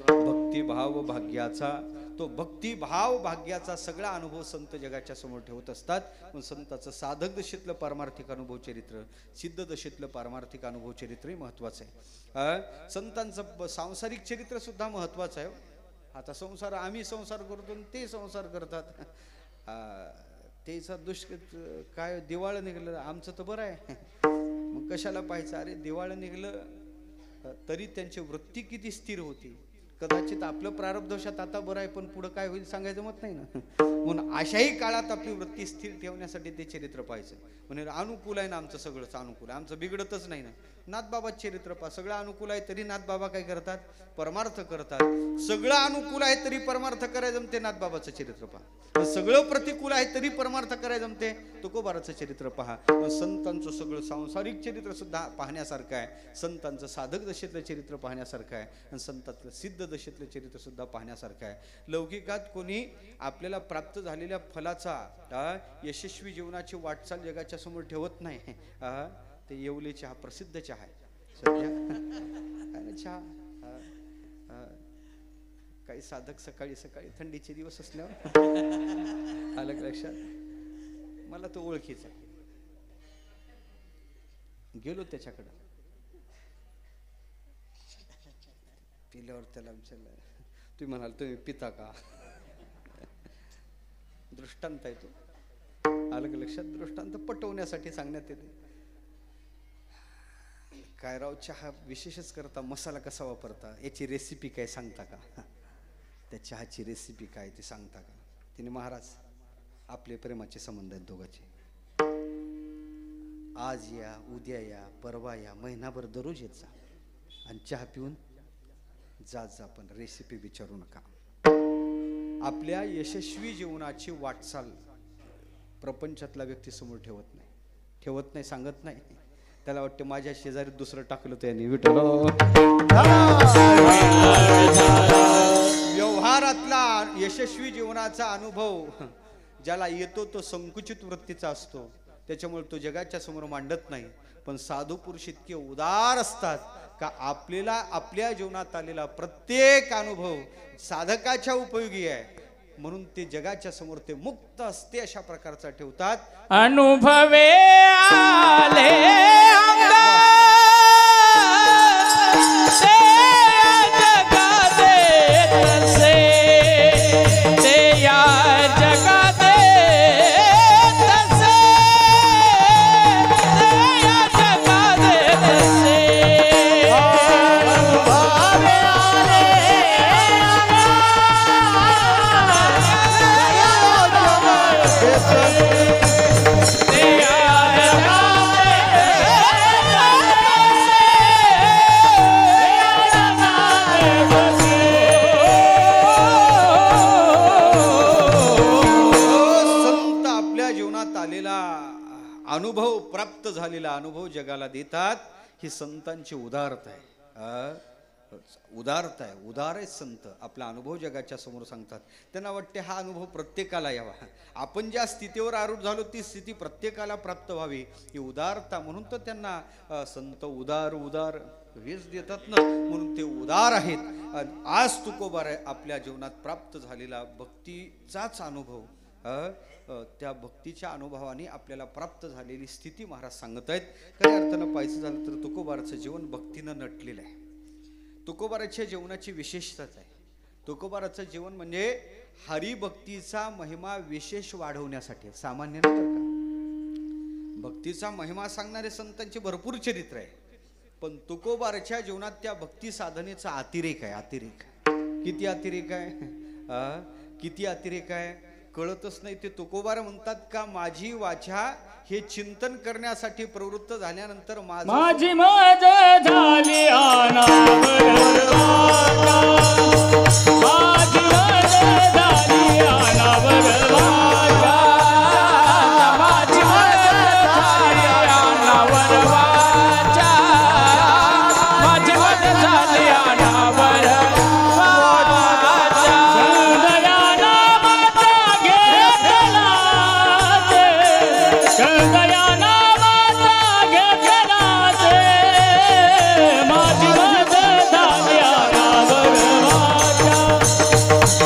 भक्तिभाव भाग्याचा, तो भक्तिभाव भाग्याचा सगळा अनुभव संत जगाच्या समोर ठेवत असतात. म्हणून संताचं साधक दशेतलं पारमार्थिक अनुभव चरित्र, सिद्ध दशेतलं पारमार्थिक अनुभव चरित्रही महत्वाचं आहे. संतांचं सांसारिक चरित्र सुद्धा महत्वाचं आहे. आता संसार, आम्ही संसार करतो ते संसार करतात, त्याचा काय दिवाळ निघलं, आमचं तर बरं आहे, मग कशाला पाहायचं? अरे दिवाळ निघलं तरी त्यांची वृत्ती किती स्थिर होती. कदाचित आपलं प्रारब्धवशात आता बरं आहे, पण पुढं काय होईल सांगायचं मत नाही ना. म्हणून अशाही काळात आपली वृत्ती स्थिर ठेवण्यासाठी ते चरित्र पाहायचं. म्हणजे अनुकूल आहे ना आमचं, सगळंच अनुकूल आहे, आमचं बिघडतच नाही ना. नाथबाबा चरित्र पहा, सगळं अनुकूल आहे तरी नाथबाबा काय करतात? परमार्थ करतात. सगळं अनुकूल आहे तरी परमार्थ करायचं जमते, नाथबाबाचं चरित्र पहा. सगळं प्रतिकूल आहे तरी परमार्थ करायचं जमते, तुकोबाराचं चरित्र पहा. संतांचं सगळं सांसारिक चरित्र सुद्धा पाहण्यासारखं आहे, संतांचं साधक दशेतलं चरित्र पाहण्यासारखं आहे, आणि संतांतलं सिद्ध दशेतलं चरित्र सुद्धा पाहण्यासारखं आहे. लौकिकात कोणी आपल्याला प्राप्त झालेल्या फलाचा, यशस्वी जीवनाची वाटचाल जगाच्या समोर ठेवत नाही. ते येवले चहा प्रसिद्ध चहा आहे सध्या. चहा काही साधक सकाळी सकाळी थंडीचे दिवस असल्यावर आलं लक्षात, मला तो ओळखीचा, गेलो त्याच्याकडं, पिल्यावर त्याला विचारलं, तुम्ही म्हणाल तुम्ही पिता का? दृष्टांत आहे तो, आलं लक्षात? दृष्टांत पटवण्यासाठी सांगण्यात येते. काय राव, चहा विशेषच करता, मसाला कसा वापरता, याची रेसिपी काय सांगता का? त्या चहाची रेसिपी काय ती सांगता का? तिने, महाराज आपले प्रेमाचे संबंध आहेत दोघांचे, आज या, उद्या या, परवा या, महिनाभर दररोज येत जा आणि चहा पिऊन जा जा, पण रेसिपी विचारू नका. आपल्या यशस्वी जीवनाची वाटचाल प्रपंचातला व्यक्ती समोर ठेवत नाही, सांगत नाही. त्याला वाटतं माझ्या शेजारी दुसरं टाकलं त्याने. विठ्ठल व्यवहारातला यशस्वी जीवनाचा अनुभव ज्याला येतो तो संकुचित वृत्तीचा असतो, त्याच्यामुळे तो जगाच्या समोर मांडत नाही. पण साधू पुरुष इतके उदार असतात का आपल्याला आपल्या जीवनात आलेला प्रत्येक अनुभव साधकाच्या उपयोगी आहे, म्हणून ते जगाच्या समोर ते मुक्त असते अशा प्रकारचा ठेवतात. अनुभवे आले अंगा ते जगाते तसे, ते या जगाते तसे, ते या जगाते तसे. अनुभवे आले अनुभव प्राप्त झालेला अनुभव जगाला देतात. ही संतांची उदारता आहे. उदारता आहे, उदार आहे संत. आपला अनुभव जगाच्या समोर सांगतात. त्यांना वाटते हा अनुभव प्रत्येकाला यावा, आपण ज्या स्थितीवर आरूढ झालो ती स्थिती प्रत्येकाला प्राप्त व्हावी, ही उदारता. म्हणून तर त्यांना संत उदार उदार हेच देतात ना, म्हणून ते उदार आहेत. आज तुकोबार आहे आपल्या जीवनात प्राप्त झालेला भक्तीचाच अनुभव, त्या भक्तीच्या अनुभवाने आपल्याला प्राप्त झालेली स्थिती महाराज सांगत आहेत. खऱ्या अर्थानं पाहायचं झालं तर तुकोबाराचं जीवन भक्तीनं नटलेलं आहे. तुकोबाराच्या जीवनाची विशेषताच आहे. तुकोबाराचं जीवन म्हणजे हरिभक्तीचा महिमा विशेष वाढवण्यासाठी, सामान्य नाही बरं का. भक्तीचा महिमा सांगणारे संतांचे भरपूर चरित्र आहे, पण तुकोबाराच्या जीवनात त्या भक्ती साधनेचा अतिरेक आहे. अतिरेक किती अतिरेक आहे, किती अतिरेक आहे कळतच नाही. ते तुकोबार म्हणतात का माझी वाचा हे चिंतन करण्यासाठी प्रवृत्त झाल्यानंतर माझी मज झाली अनावर वाचा, माझी मज झाली अनावर वाचा, माझी मज झाली अनावर वाचा, माझी मज झाली अनावर वाचा. दयाना माता घेतला ते, दयाना माता घेतला ते, माझी मज झाली अनावर वाचा,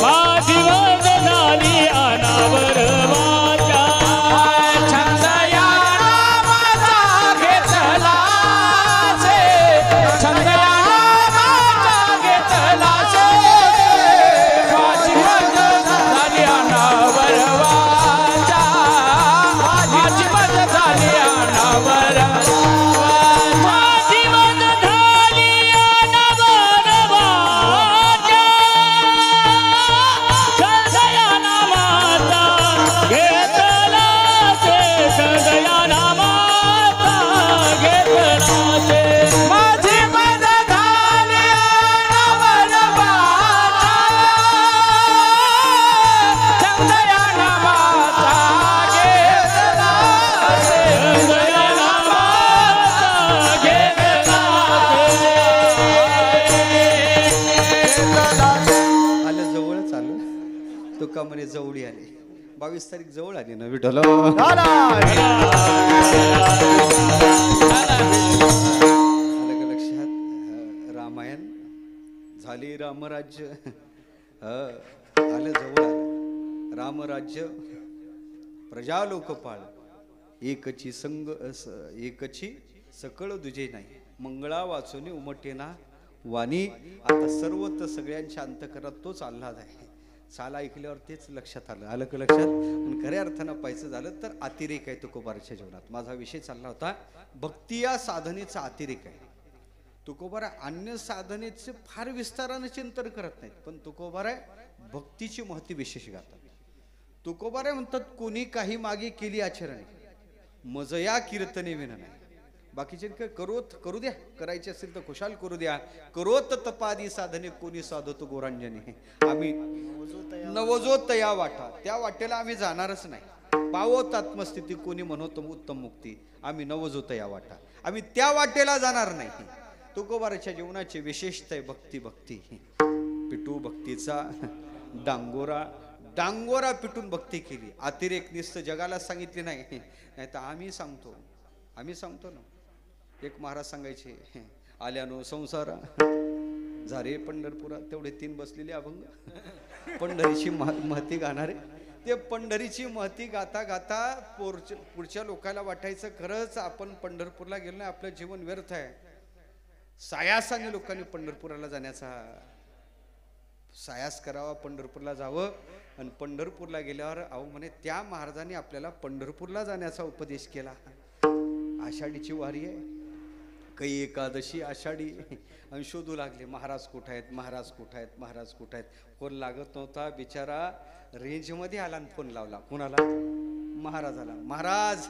माझी मज झाली अनावर वाचा. छंदयाना माता घेतला से, छंदयाना माता घेतला से, माझी मज झाली अनावर वाचा, माझी मज झाली अनावर वाचा, माझी मज झाली अनावर वाचा. छंदयाना माता घेतला से, छंदयाना माता घेतला से, माझी मज झाली अनावर वाचा, छंदयाना माता घेतला से, छंदयाना माता घेतला से. आलं जवळच आलं. तुका म्हणे जवळी आली. 22 तारीख जवळ आली ना विठ्ठल. आलं का लक्षात. रामायण झाली, रामराज्य आलं जवळ आलं. रामराज्य प्रजा लोकपाळ, एकची संग एकची सकळ दुजे नाही, मंगळा वाचून उमटेना वाणी. आता सर्व तर सगळ्यांच्या अंतकरात तोच आल्हाद आहे. चाल ऐकल्यावर तेच लक्षात आलं. आलं का लक्षात. पण खऱ्या अर्थानं पाहायचं झालं तर अतिरेक आहे तुकोबाराच्या जीवनात. माझा विषय चालला होता भक्ती या साधनेचा अतिरेक आहे. तुकोबारा अन्य साधनेचे फार विस्ताराने चिंतन करत नाहीत, पण तुकोबारा भक्तीची महती विशेष गातात. तुकोबारा म्हणतात कोणी काही मागे केली आचरणे, मजया कीर्तने विना नाही. बाकीचे काय करू द्या, करायचे असेल तर खुशाल करू द्या. करोत तपादी साधने कोणी साधतो गोरांजने. आम्ही नवजो तया वाटा, त्या वाटेला आम्ही जाणारच नाही. पावत आत्मस्थिती कोणी म्हणतो उत्तम मुक्ती, आम्ही नवजो तया वाटा, आम्ही त्या वाटेला जाणार नाही. तुकोबाराच्या जीवनाची विशेषता आहे भक्ती. भक्ती पिटू भक्तीचा डांगोरा पिटून भक्ती केली. अतिरेक निस्त जगाला सांगितली नाही, नाही तर आम्ही सांगतो ना. एक महाराज सांगायचे, आल्यानो संसारा झारे पंढरपुरा, तेवढे 3 बसलेले अभंग पंढरीची महती गाणारे. ते पंढरीची महती गाता गाता पुढच्या लोकांना वाटायचं खरंच आपण पंढरपूरला गेलो नाही, आपलं जीवन व्यर्थ आहे. सायासाने लोकांनी पंढरपुराला जाण्याचा सायास करावा, पंढरपूरला जावं. आणि पंढरपूरला गेल्यावर अहो म्हणे त्या महाराजांनी आपल्याला पंढरपूरला जाण्याचा उपदेश केला. आषाढीची वारी आहे, काही एकादशी आषाढी, आणि शोधू लागले महाराज कुठं आहेत, महाराज कुठं आहेत, महाराज कुठं आहेत. फोन लागत नव्हता, बिचारा रेंजमध्ये आला आणि फोन लावला. कोणाला? महाराजाला. महाराज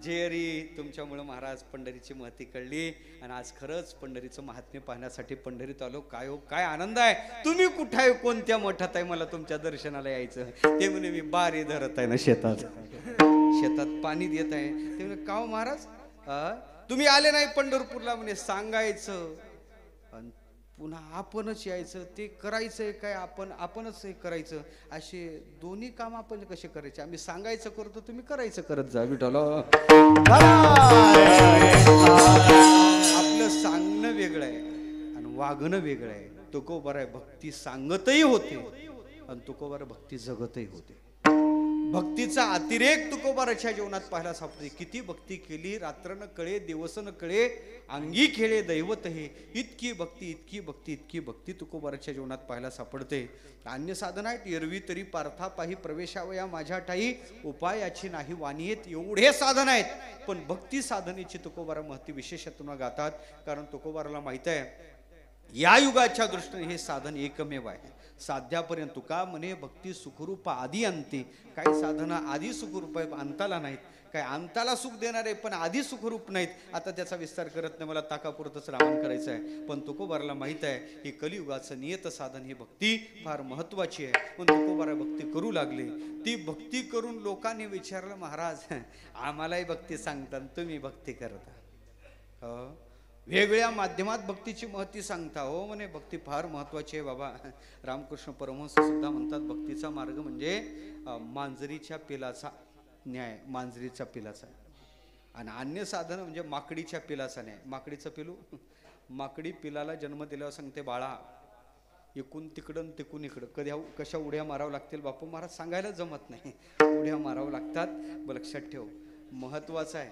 जेरी, तुमच्यामुळं महाराज पंढरीची महती कळली आणि आज खरंच पंढरीचं महात्म्य पाहण्यासाठी पंढरीत आलो. काय हो, काय आनंद आहे. तुम्ही कुठं आहे, कोणत्या मठात आहे, मला तुमच्या दर्शनाला यायचं. ते म्हणे मी बारी धरत आहे ना शेतात पाणी देत आहे. ते म्हणे का हो महाराज, तुम्ही आले नाही पंढरपूरला, म्हणे सांगायचं आणि पुन्हा आपणच यायचं. ते करायचंय काय, आपणच हे करायचं. असे दोन्ही काम आपण कसे करायचे. आम्ही सांगायचं करतो, तुम्ही करायचं करत जा. विठ्ठल आपलं सांगणं वेगळं आहे आणि वागणं वेगळं आहे. तुकोबारा भक्ती सांगतही होते आणि तुकोबारा भक्ती जगतही होते. भक्तीचा अतिरेक तुकोबाराच्या जीवनात पाहायला सापडते. किती भक्ती केली, रात्र न कळे दिवस न कळे, अंगी खेळे दैवत हे. इतकी भक्ती तुकोबाराच्या जीवनात पाहायला सापडते. अन्य साधन आहेत एरवी तरी पार्था पाही प्रवेशावया माझ्या ठाई, उपायाची नाही वाणीत, एवढे साधन आहेत. पण भक्ती साधनेची तुकोबारा महती विशेषत्वाने गातात. कारण तुकोबाराला माहित आहे या युगाच्या दृष्टीने हे साधन एकमेव आहे. साध्यापर्यंत तुका म्हणे भक्ती सुखरूप आदी अंती. काही साधना आधी सुखरूप आहे, अंताला नाहीत. काय अंताला सुख देणारे पण आधी सुखरूप नाहीत. आता त्याचा विस्तार करत नाही, मला ताकापुरतच रावण करायचं आहे. पण तुकोबाराला माहित आहे हे कलियुगाचं नियत साधन, ही भक्ती फार महत्वाची आहे. पण तुकोबारा भक्ती करू लागले. ती भक्ती करून लोकांनी विचारलं, महाराज आम्हालाही भक्ती सांगतात, तुम्ही भक्ती करता, वेगळ्या माध्यमात भक्तीची महती सांगता. हो म्हणे भक्ती फार महत्वाची आहे बाबा. रामकृष्ण परमहंस सुद्धा म्हणतात भक्तीचा मार्ग म्हणजे मांजरीच्या पिलाचा न्याय, मांजरीच्या पिलाचा. आणि अन्य साधन म्हणजे माकडीच्या पिलाचा न्याय. माकडीचं पिलू, माकडी पिलाला जन्म दिल्यावर सांगते बाळा इकून तिकडं तिकून इकडं, कशा उड्या मारावं लागतील बापू महाराज सांगायला जमत नाही. उड्या मारावं लागतात. लक्षात ठेव, महत्वाचं आहे.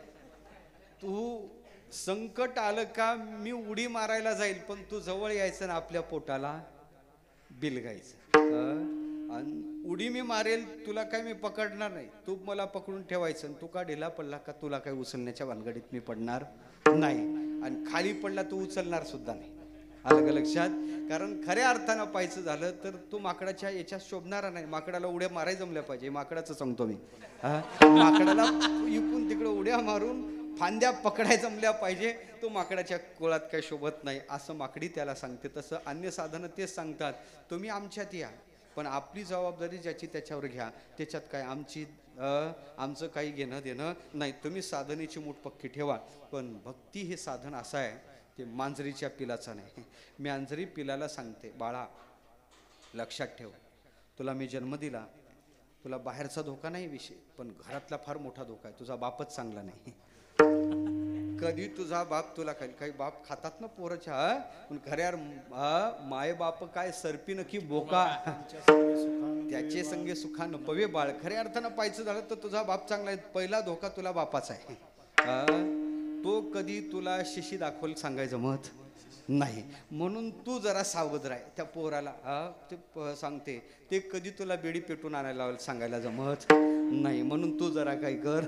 तू संकट आलं का मी उडी मारायला जाईल, पण तू जवळ यायचं ना आपल्या पोटाला बिलगायचं. आणि उडी मी मारेल तुला काय मी पकडणार नाही, तू मला पकडून ठेवायचं. तू का ढिला पडला का तुला काय उचलण्याच्या भानगडीत मी पडणार नाही. आणि खाली पडला तू उचलणार सुद्धा नाही. आलं का लक्षात? कारण खऱ्या अर्थानं पाहायचं झालं तर तू माकडाच्या याच्यात शोभणारा नाही. माकडाला उड्या मारायला जमल्या पाहिजे, माकडाचं सांगतो मी. माकडाला इकून तिकडे उड्या मारून फांद्या पकडाय जमल्या पाहिजे. तो माकडाच्या कोळात काही शोभत नाही असं माकडी त्याला सांगते. तसं अन्य साधनं तेच सांगतात, तुम्ही आमच्यात या पण आपली जबाबदारी ज्याची त्याच्यावर घ्या, त्याच्यात काय आमचं काही घेणं देणं नाही. तुम्ही साधनेची मूठ पक्की ठेवा. पण भक्ती हे साधन असं आहे ते मांजरीच्या पिलाचं नाही. मांजरी पिलाला सांगते बाळा लक्षात ठेव, तुला मी जन्म दिला, तुला बाहेरचा धोका नाही विषय, पण घरातला फार मोठा धोका आहे. तुझा बापच चांगला नाही. कधी तुझा बाप तुला काही बाप खातात ना पोरच्या, पण खऱ्या माय बाप काय सरपीन की बोका, त्याचे संगे सुखा न पवे बाळ. खऱ्या अर्थानं पाहायचं झालं तर तुझा बाप चांगला आहे. पहिला धोका तुला बापाचा आहे. तो कधी तुला शिशी दाखवल सांगायचं मत नाही. म्हणून तू जरा सावध राह. त्या पोराला ते सांगते ते कधी तुला बेडी पेटून आणायला लावल सांगायला जमत नाही. म्हणून तू जरा काय कर,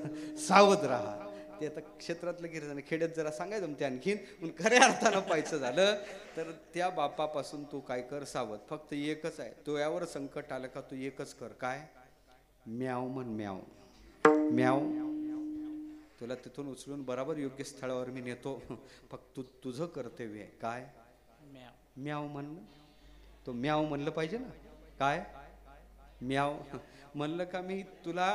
सावध राहा. ते आता क्षेत्रातलं गिरजण खेड्यात जरा सांगायचं जमते आणखीन. पण खऱ्या अर्थानं पाहायचं झालं तर त्या बापापासून तू काय कर, सावध. फक्त एकच आहे, तो यावर संकट आलं का तू एकच कर, काय म्याव म्हण, म्याव म्याव. तुला तिथून उचलून बराबर योग्य स्थळावर मी नेतो. फक्त तुझं कर्तव्य आहे काय म्याव म्हणणं. तो म्याव म्हणलं पाहिजे ना. काय म्याव म्हणलं का मी तुला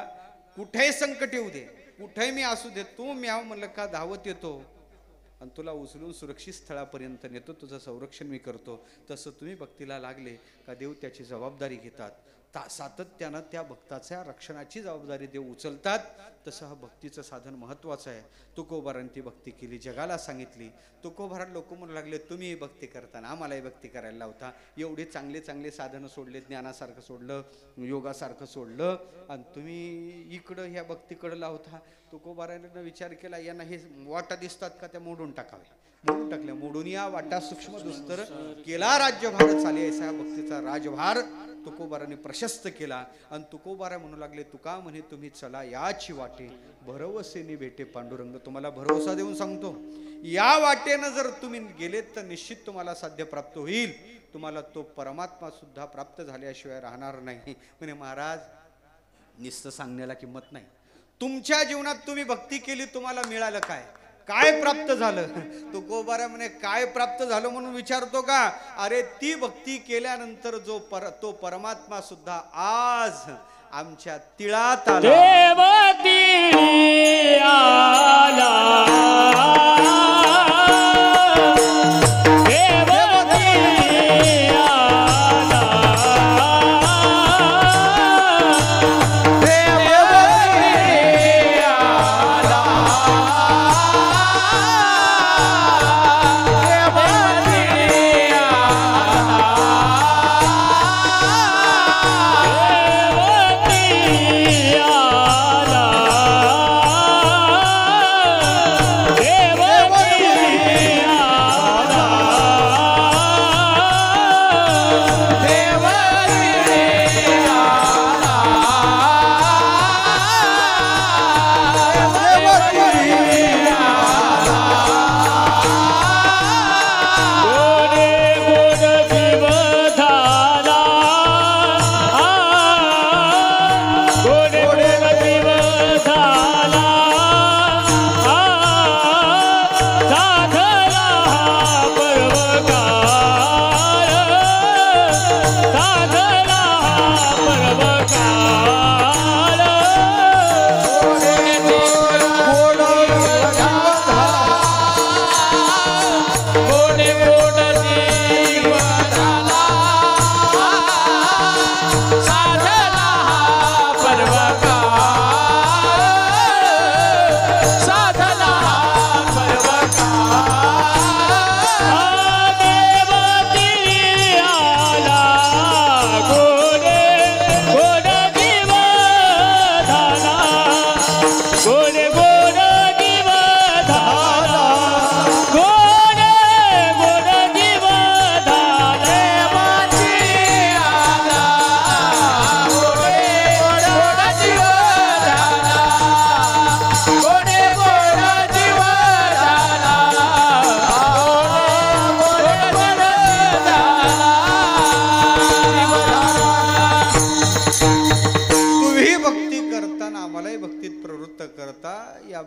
कुठेही संकट येऊ दे, कुठेही मी असू दे, तू म्याव म्हणलं का धावत येतो. आणि तुला उचलून सुरक्षित स्थळापर्यंत नेतो, तुझं संरक्षण मी करतो. तसं तुम्ही भक्तीला लागले का देव त्याची जबाबदारी घेतात. सातत्यानं त्या भक्ताच्या रक्षणाची जबाबदारी देव उचलतात. तसं हा भक्तीचं साधन महत्त्वाचं आहे. तुकोबारांनी ती भक्ती केली, जगाला सांगितली. तुकोबारात लोक म्हणू लागले, तुम्ही भक्ती करताना आम्हालाही भक्ती करायला लावता. एवढे चांगले चांगले साधनं सोडले, ज्ञानासारखं सोडलं, योगासारखं सोडलं, आणि तुम्ही इकडं ह्या भक्तीकडं लावता. तुकोबारानं विचार केला, यांना हे वाटा दिसतात का, त्या मोडून टाकावे. मोडून टाकल्या. मोडून या वाटा सूक्ष्म दुस्तर केला राज्यभार चाले. असा भक्तीचा राजभार तुकोबाराने प्रशस्त केला. आणि तुकोबारा म्हणू लागले, तुका म्हणे तुम्ही चला याची वाटे, भरवसेने भेटे पांडुरंग. तुम्हाला भरवसा देऊन सांगतो, या वाटेनं जर तुम्ही गेलेत तर निश्चित तुम्हाला साध्य प्राप्त होईल. तुम्हाला तो परमात्मा सुद्धा प्राप्त झाल्याशिवाय राहणार नाही. म्हणे महाराज, नुसतं सांगण्याला किंमत नाही. तुमच्या जीवनात तुम्ही भक्ती केली, तुम्हाला मिळालं काय, काय प्राप्त झालं. तुकोबारा म्हणे, काय प्राप्त झालं म्हणून विचारतो का. अरे ती भक्ती केल्यानंतर तो परमात्मा सुद्धा आज आमच्या तिळात आला. देव तिळी आला, देव तिळी आला, देव तिळी आला, देव तिळी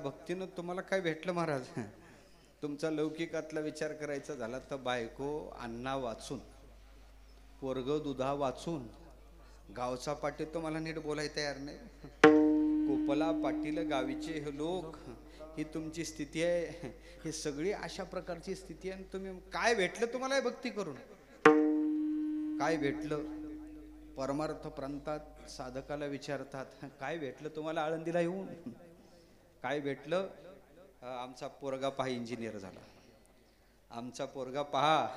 भक्तीनं तुम्हाला काय भेटलं महाराज. तुमचा लौकिकातला विचार करायचा झाला तर बायको अन्ना वाचून, पोरग दुधा वाचून, गावचा पाटील तो मला नीट बोलायला तयार नाही, कोपला पाटील गावीचे हे लोक, ही तुमची स्थिती आहे. ही सगळी अशा प्रकारची स्थिती आहे. तुम्ही काय भेटलं तुम्हाला भक्ती करून, काय भेटलं. परमार्थ प्रांतात साधकाला विचारतात काय भेटलं तुम्हाला आळंदीला येऊन, काय भेटलं. आमचा पोरगा पहा इंजिनियर झाला, आमचा पोरगा पहा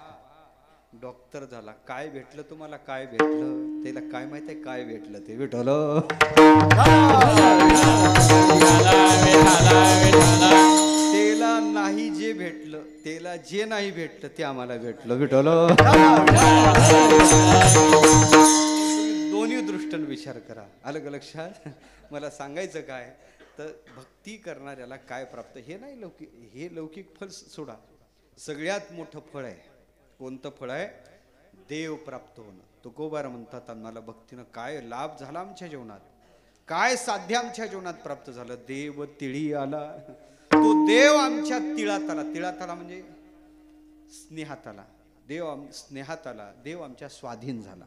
डॉक्टर झाला. काय भेटलं तुम्हाला, काय भेटलं. त्याला काय माहित आहे काय भेटलं ते. विठ्ठल त्याला नाही जे भेटलं, त्याला जे नाही भेटलं ते आम्हाला भेटलं. विठ्ठल दोन्ही दृष्टीने विचार करा. आलं का लक्षात. मला सांगायचं काय तर भक्ती करणाऱ्याला काय प्राप्त, हे नाही लौकिक, हे लौकिक फळ सोडा. सगळ्यात मोठं फळ आहे. कोणतं फळ आहे. देव प्राप्त होणं. तुकोबार म्हणतात आम्हाला भक्तीनं काय लाभ झाला आमच्या जीवनात, काय साध्य आमच्या जीवनात प्राप्त झालं. देव तिळी आला, तो देव आमच्या तिळात आला. तिळात आला म्हणजे स्नेहात आला. देव स्नेहात आला, देव आमच्या स्वाधीन झाला.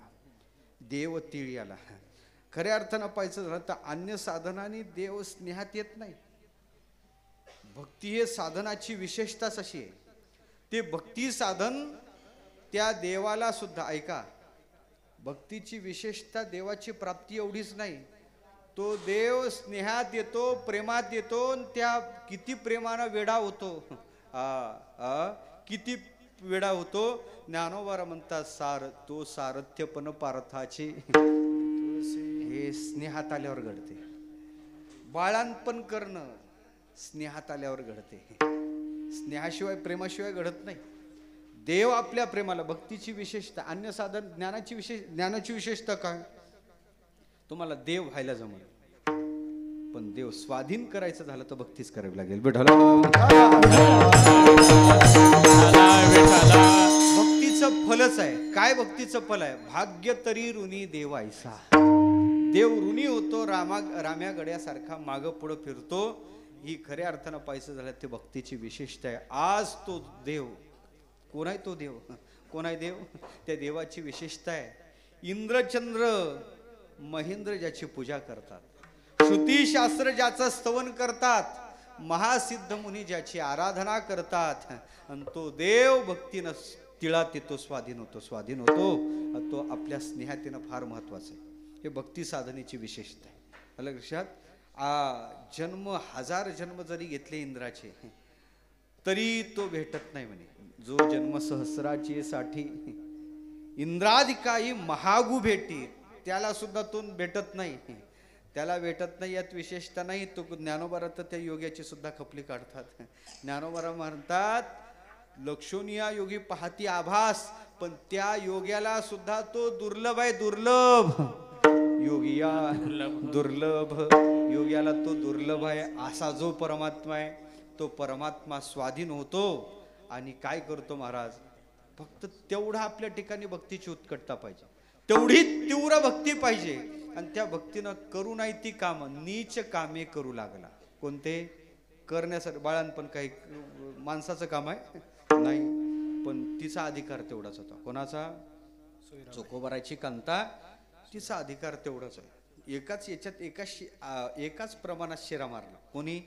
देव तिळी आला. खऱ्या अर्थानं पाहायचं झालं तर अन्य साधनाने देव स्नेहात येत नाही. भक्ती हे साधनाची विशेषताच अशी आहे. ते भक्ती साधन त्या देवाला सुद्धा, ऐका, भक्तीची विशेषता देवाची प्राप्ती एवढीच नाही, तो देव स्नेहात येतो, प्रेमात येतो, त्या किती प्रेमानं वेडा होतो, किती वेडा होतो. ज्ञानोबा म्हणतात सार तो सारथ्यपण पार्थाचे हे स्नेहात आल्यावर घडते. बाळांपण करणं स्नेहात आल्यावर घडते. स्नेहाशिवाय प्रेमाशिवाय घडत नाही. देव आपल्या प्रेमाला, भक्तीची विशेषता, अन्य साधन ज्ञानाची विशेषता काय? तुम्हाला देव व्हायला जमल, पण देव स्वाधीन करायचं झालं तर भक्तीच करावी लागेल. भक्तीचं फलच आहे. काय भक्तीचं फल आहे? भाग्य तरी ऋणी देवायसा. देव ऋणी होतो, राम्या गड्यासारखा मागं पुढं फिरतो. ही खऱ्या अर्थानं पाहायचं झालं ते भक्तीची विशेषता आहे. आज तो देव कोण आहे? तो देव कोण आहे? देव. त्या देवाची विशेषता आहे. इंद्रचंद्र महेंद्र ज्याची पूजा करतात, श्रुती शास्त्र ज्याचं स्तवन करतात, महासिद्ध मुनी ज्याची आराधना करतात, आणि तो देव भक्तीनं तिळात येतो, स्वाधीन होतो. तो आपल्या स्नेहातीनं फार महत्वाचं आहे. हे भक्ती साधनेची विशेषता आहे. आलं लक्षात? जन्म 1000 जन्म जरी घेतले इंद्राचे तरी तो भेटत नाही म्हणे. जो जन्म सहस्राची साठी इंद्राधिकाई महागू भेटी, त्याला सुद्धा तो भेटत नाही. त्याला भेटत नाही यात विशेषता नाही. तो ज्ञानोबा तर त्या योग्याची सुद्धा खपली काढतात. ज्ञानोबा म्हणतात लक्षणीय योगी पाहती आभास, पण त्या योग्याला सुद्धा तो दुर्लभ आहे. दुर्लभ योगिया, दुर्लभ योग्याला तो दुर्लभ आहे. असा जो परमात्मा आहे तो परमात्मा स्वाधीन होतो. आणि काय करतो महाराज? फक्त तेवढा आपल्या ठिकाणी भक्तीची उत्कटता पाहिजे, तेवढी तीव्र भक्ती पाहिजे. आणि त्या भक्तीनं करू नाही ती कामं, नीच कामे करू लागला. कोणते? करण्यासाठी. बाळांपण काही माणसाचं काम आहे नाही, पण तिचा अधिकार तेवढाच होता. कोणाचा? चोखोबाराची कांता, तिचा अधिकार तेवढाच आहे. एकाच याच्यात एकाच प्रमाणात शिरा मारला. कोणी?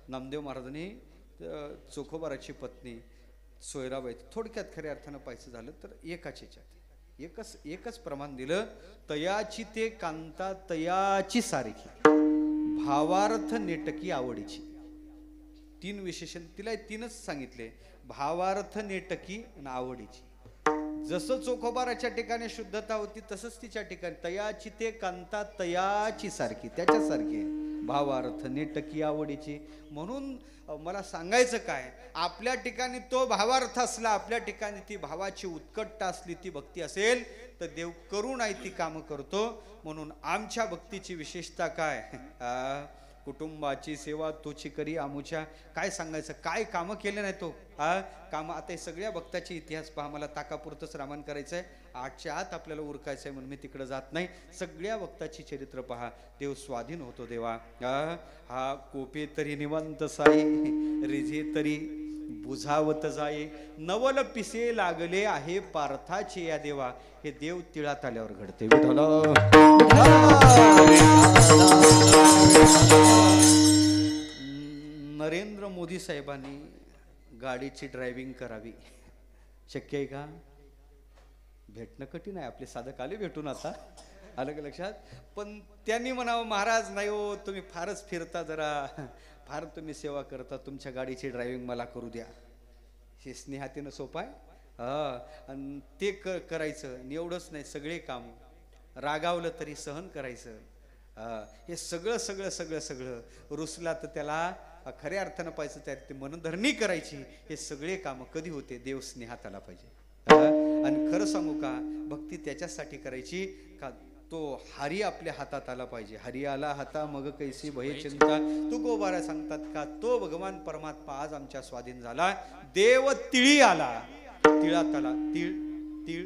नामदेव महाराजांनी चोखोबाराची पत्नी सोयराबाई. थोडक्यात खऱ्या अर्थानं पाहायचं झालं तर एकाच याच्यात एकच प्रमाण दिलं. तयाची ते कांता तयाची सारखी, भावार्थ नेटकी आवडीची. 3 विशेषण तिला 3च सांगितले. भावार्थ नेटकी आणि आवडीची. जसं चोखोबाराच्या ठिकाणी शुद्धता होती तसंच तिच्या ठिकाणी तयाची ते कांता तयाची सारखी, त्याच्यासारखी आहे. भावार्थ नेटकी आवडीची. म्हणून मला सांगायचं काय, आपल्या ठिकाणी तो भावार्थ असला, आपल्या ठिकाणी ती भावाची उत्कटता असली, ती भक्ती असेल तर देव करू नाही ती कामं करतो. म्हणून आमच्या भक्तीची विशेषता काय? कुटुंबाची सेवा तोची करी आमुच्या. काय सांगायचं? काय कामं केले नाही तो कामं. आता हे सगळ्या भक्ताचे इतिहास पहा. मला ताकापुरतच रामायण करायचं आहे, 8च्या आत आपल्याला उरकायचं आहे म्हणून मी तिकडं जात नाही. सगळ्या भक्ताची चरित्र पहा. देव स्वाधीन होतो. देवा हा कोपे तरी निवंत साई, रिझे तरी बुझावत जाये, नवल पिसे लागले आहे पार्थाचे या देवा. हे देव तिळात आल्यावर घडते. नरेंद्र मोदी साहेबांनी गाडीची ड्रायव्हिंग करावी, शक्य आहे का? भेटणं कठीण आहे. आपले साधक आले भेटून आता, आलं का लक्षात? पण त्यांनी म्हणावं महाराज नाही हो, तुम्ही फारच फिरता, जरा फार तुम्ही सेवा करता, तुमच्या गाडीची ड्रायव्हिंग मला करू द्या. हे स्नेहातीनं सोपं आहे. आणि ते करायचं. आणि एवढंच नाही, सगळे काम रागावलं तरी सहन करायचं. हे सगळं सगळं सगळं सगळं रुसला तर त्याला खऱ्या अर्थानं पाहिजे, त्या ते मनधरणी करायची. हे सगळे कामं कधी होते? देव स्नेहात आला पाहिजे. आणि खरं सांगू का, भक्ती त्याच्यासाठी करायची का तो हरी आपल्या हातात आला पाहिजे. हरी आला हाता मग कैसी भय चिंता, तू गोबारा सांगतात का तो भगवान परमात्मा आज आमच्या स्वाधीन झाला. देव तिळी आला, तिळात आला. तीळ तीळ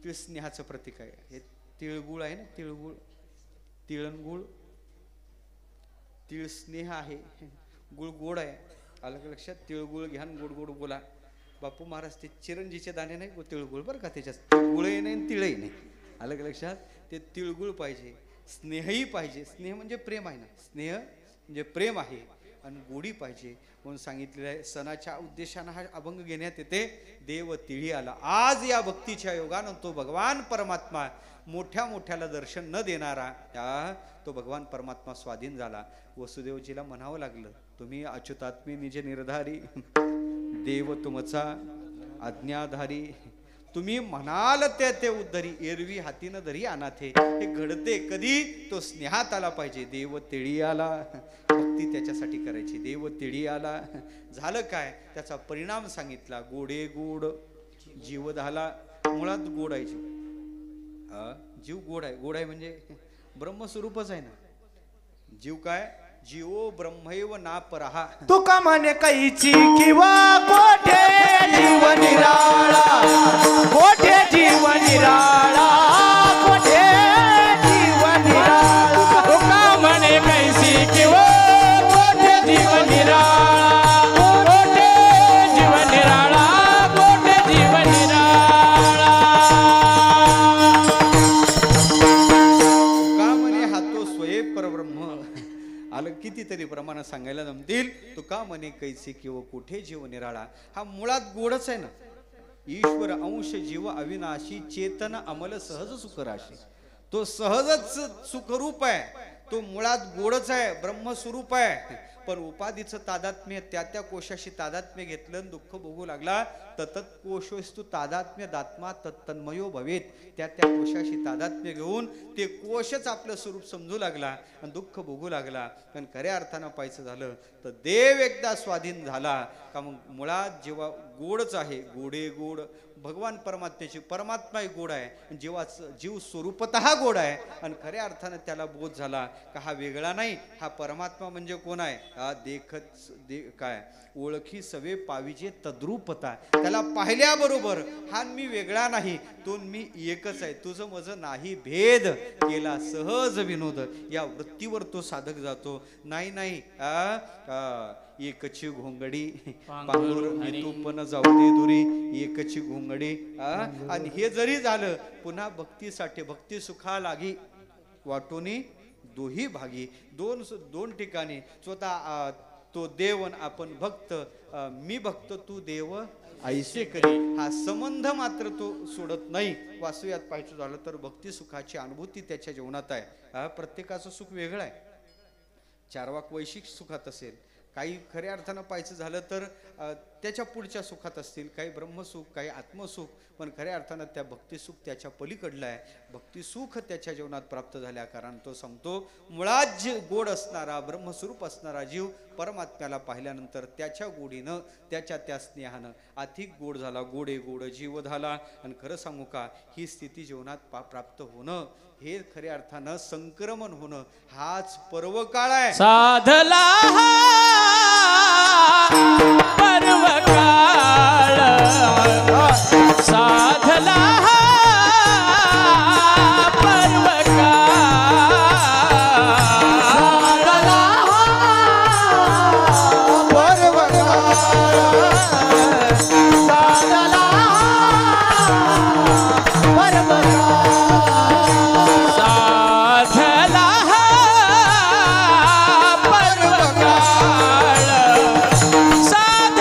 तीळ स्नेहाचं प्रतीक आहे. हे तिळगुळ आहे ना, तिळगुळ, तिळणगुळ. तीळ स्नेह आहे, गुळ गोड आहे. आलं का लक्षात? तिळगुळ घ्या, गोड गोड बोला. बापू महाराज ते चिरंजीचे दाणे नाही तिळगुळ बरं का, त्याच्यात गुळही नाही तिळही नाही. आलं का लक्षात? ते तिळगुळ पाहिजे. स्नेहही पाहिजे. स्नेह म्हणजे प्रेम आहे ना, स्नेह म्हणजे प्रेम आहे. आणि गोडी पाहिजे म्हणून सांगितलेलं आहे. सणाच्या उद्देशानं हा अभंग घेण्यात येते. देव तिळी आला. आज या भक्तीच्या योगानं तो भगवान परमात्मा मोठ्या मोठ्याला दर्शन न देणारा तो भगवान परमात्मा स्वाधीन झाला. वसुदेवजीला म्हणावं लागलं, तुम्ही अच्युतात्मी निज निर्धारी, देव तुमचा आज्ञाधारी, तुम्ही म्हणाल ते उद्धरी, एरवी हातीनं धरी अनाथे. हे घडते कधी? तो स्नेहात आला पाहिजे. देव तिळी आला, भक्ती त्याच्यासाठी करायची. देव तिळी आला. झालं काय? त्याचा परिणाम सांगितला. गोडे गोड जीव झाला. मुळात गोड आहे जीव. जीव गोड आहे. गोड आहे म्हणजे ब्रह्मस्वरूपच आहे ना. जीव काय? जीवो ब्रह्मैव ना परहा. तुका म्हणे कैची किंवा कोठे जीव निराळा, कोठे जीव निराळा, कोठे जीव निराळा. तुका म्हणे कैसी किंवा कोठे जीव निराळा, कोठे जीव निराळा, कोठे जीव निराळा. का म्हणे हा तो स्वये परब्रह्म. आलं कितीतरी प्रमाणात सांगायला जमतील. तुका म्हणे कैसी किंवा कुठे जीव निराळा. हा मुळात गोडच आहे ना. ईश्वर अंश जीव अविनाशी, चेतन अमल सहज सुखराशी. तो सहजच सुखरूप आहे. तो मुळात गोडच आहे, ब्रह्मस्वरूप आहे. पण उपाधीचं तादात्म्य, त्या कोशाशी तादात्म्य घेतलं, दुःख भोगू लागला. तत कोशोस्तु तादात्म्य दात्मा तत्तन्मयो भवेत. त्या कोशाशी तादात्म्य घेऊन ते कोशच आपलं स्वरूप समजू लागला आणि दुःख भोगू लागला. पण खऱ्या अर्थानं पाहायचं झालं तर देव एकदा स्वाधीन झाला का मग मुळात जेव्हा गोडच आहे, गोडे गोड भगवान परमात्म्याची, परमात्मा गोड आहे, जीव स्वरूपतः गोड आहे. आणि खऱ्या अर्थानं त्याला बोध झाला का हा वेगळा नाही, हा परमात्मा म्हणजे कोण आहे? हा काय ओळखी सवे पाविजे तद्रूपता. त्याला पाहिल्याबरोबर हा मी वेगळा नाही, तो मी एकच आहे, तुझं माझं नाही भेद. केला सहज विनोद. या वृत्तीवर तो साधक जातो. नाही एकची घोंगडी पांघरूर पण जाऊ दे दुरी, एकची घोंगडी. आणि हे जरी झालं पुन्हा भक्तीसाठी, भक्ती सुखा लागी वाटोनी दोही भागी. दोन ठिकाणी स्वतः तो देव आपण भक्त, मी भक्त तू देव ऐसे करी. हा संबंध मात्र तो सोडत नाही. वास्तव्यात पाहायचं झालं तर भक्ती सुखाची अनुभूती त्याच्या जीवनात आहे. प्रत्येकाचं सुख वेगळं आहे. चारवाक वैशिक सुखात असेल, काही खऱ्या अर्थानं पाहायचं झालं तर त्याच्या पुढच्या सुखात असतील, काही ब्रह्मसुख, काही आत्मसुख. पण खऱ्या अर्थानं त्या भक्तिसुख त्याच्या पलीकडलं आहे. भक्तिसुख त्याच्या जीवनात प्राप्त झाल्या कारण तो सांगतो मुळात गोड असणारा, ब्रह्मस्वरूप असणारा जीव परमात्म्याला पाहिल्यानंतर त्याच्या गोडीनं, त्या स्नेहानं अधिक गोड झाला. गोडे गोड जीव झाला. आणि खरं सांगू का, ही स्थिती जीवनात प्राप्त होणं, हे खऱ्या अर्थानं संक्रमण होणं, हाच पर्वकाळ आहे. साधला पर्व काळ, साधला पर्व काळ, साधला पर्व साधला पर्व काळ, साधला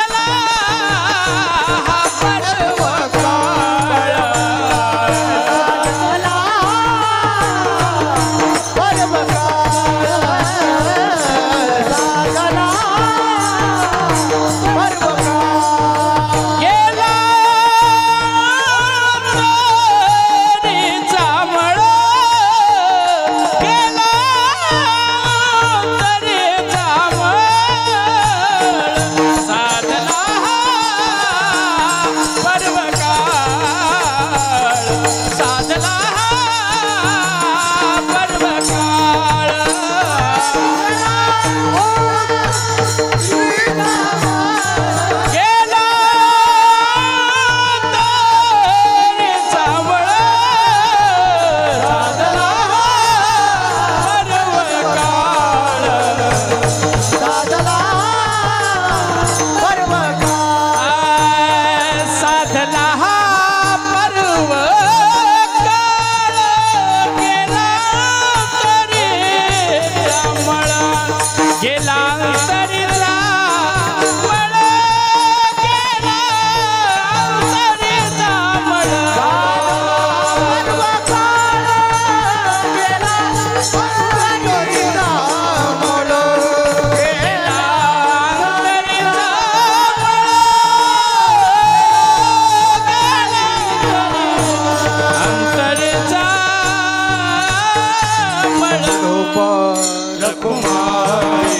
रखुमाई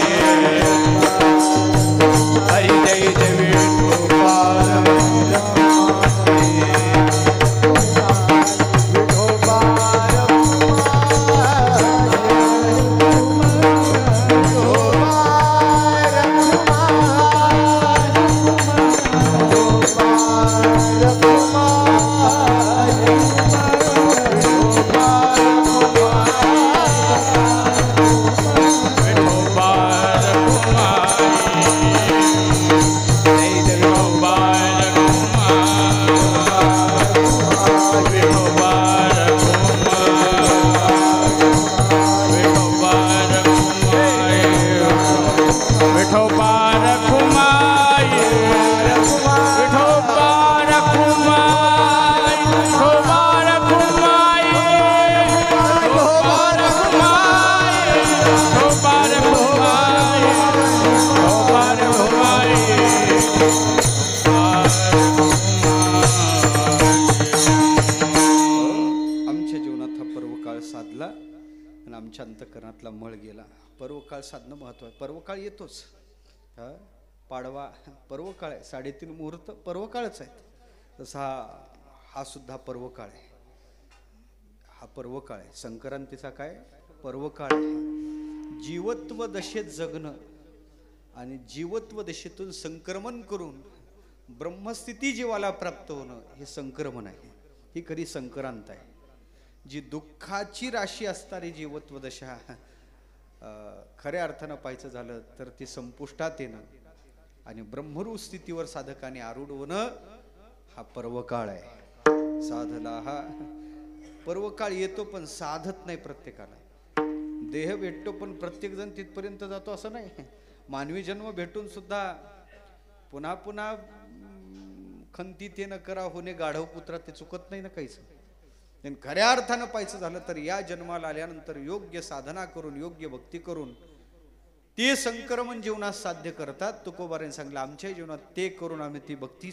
हरी जय जय विठोबा आमच्या अंतःकरणातला मळ गेला. पर्वकाळ साधणं महत्त्वाचं. पर्वकाळ येतोच, पाडवा पर्वकाळ आहे, 3.5 मुहूर्त पर्वकाळच आहेत. तसा हा सुद्धा पर्वकाळ आहे. हा पर्वकाळ आहे. संक्रांतीचा काय पर्वकाळ आहे. जीवत्व दशेत जगणं आणि जीवत्व दशेतून संक्रमण करून ब्रह्मस्थिती जीवाला प्राप्त होणं हे संक्रमण आहे. ही खरी संक्रांत आहे. जी दुःखाची राशी असणारी जीवत्व दशा खऱ्या अर्थानं पाहायचं झालं तर ती संपुष्टात येणं आणि ब्रह्मरूप स्थितीवर साधकाने आरूढ होणं हा पर्वकाळ आहे. साधला हा पर्वकाळ येतो पण साधत नाही प्रत्येकाला. देह भेटतो पण प्रत्येक जण तिथपर्यंत जातो असं नाही. मानवी जन्म भेटून सुद्धा पुन्हा पुन्हा खंती ते न करा होणे गाढव पुत्रा ते चुकत नाही ना काहीच. खऱ्या अर्थानं पाहायचं झालं तर या जन्माला आल्यानंतर योग्य साधना करून योग्य भक्ती करून ते संक्रमण जीवनात साध्य करतात. तुकोबाराने सांगितलं आमच्या जीवनात ते करून आम्ही ती भक्ती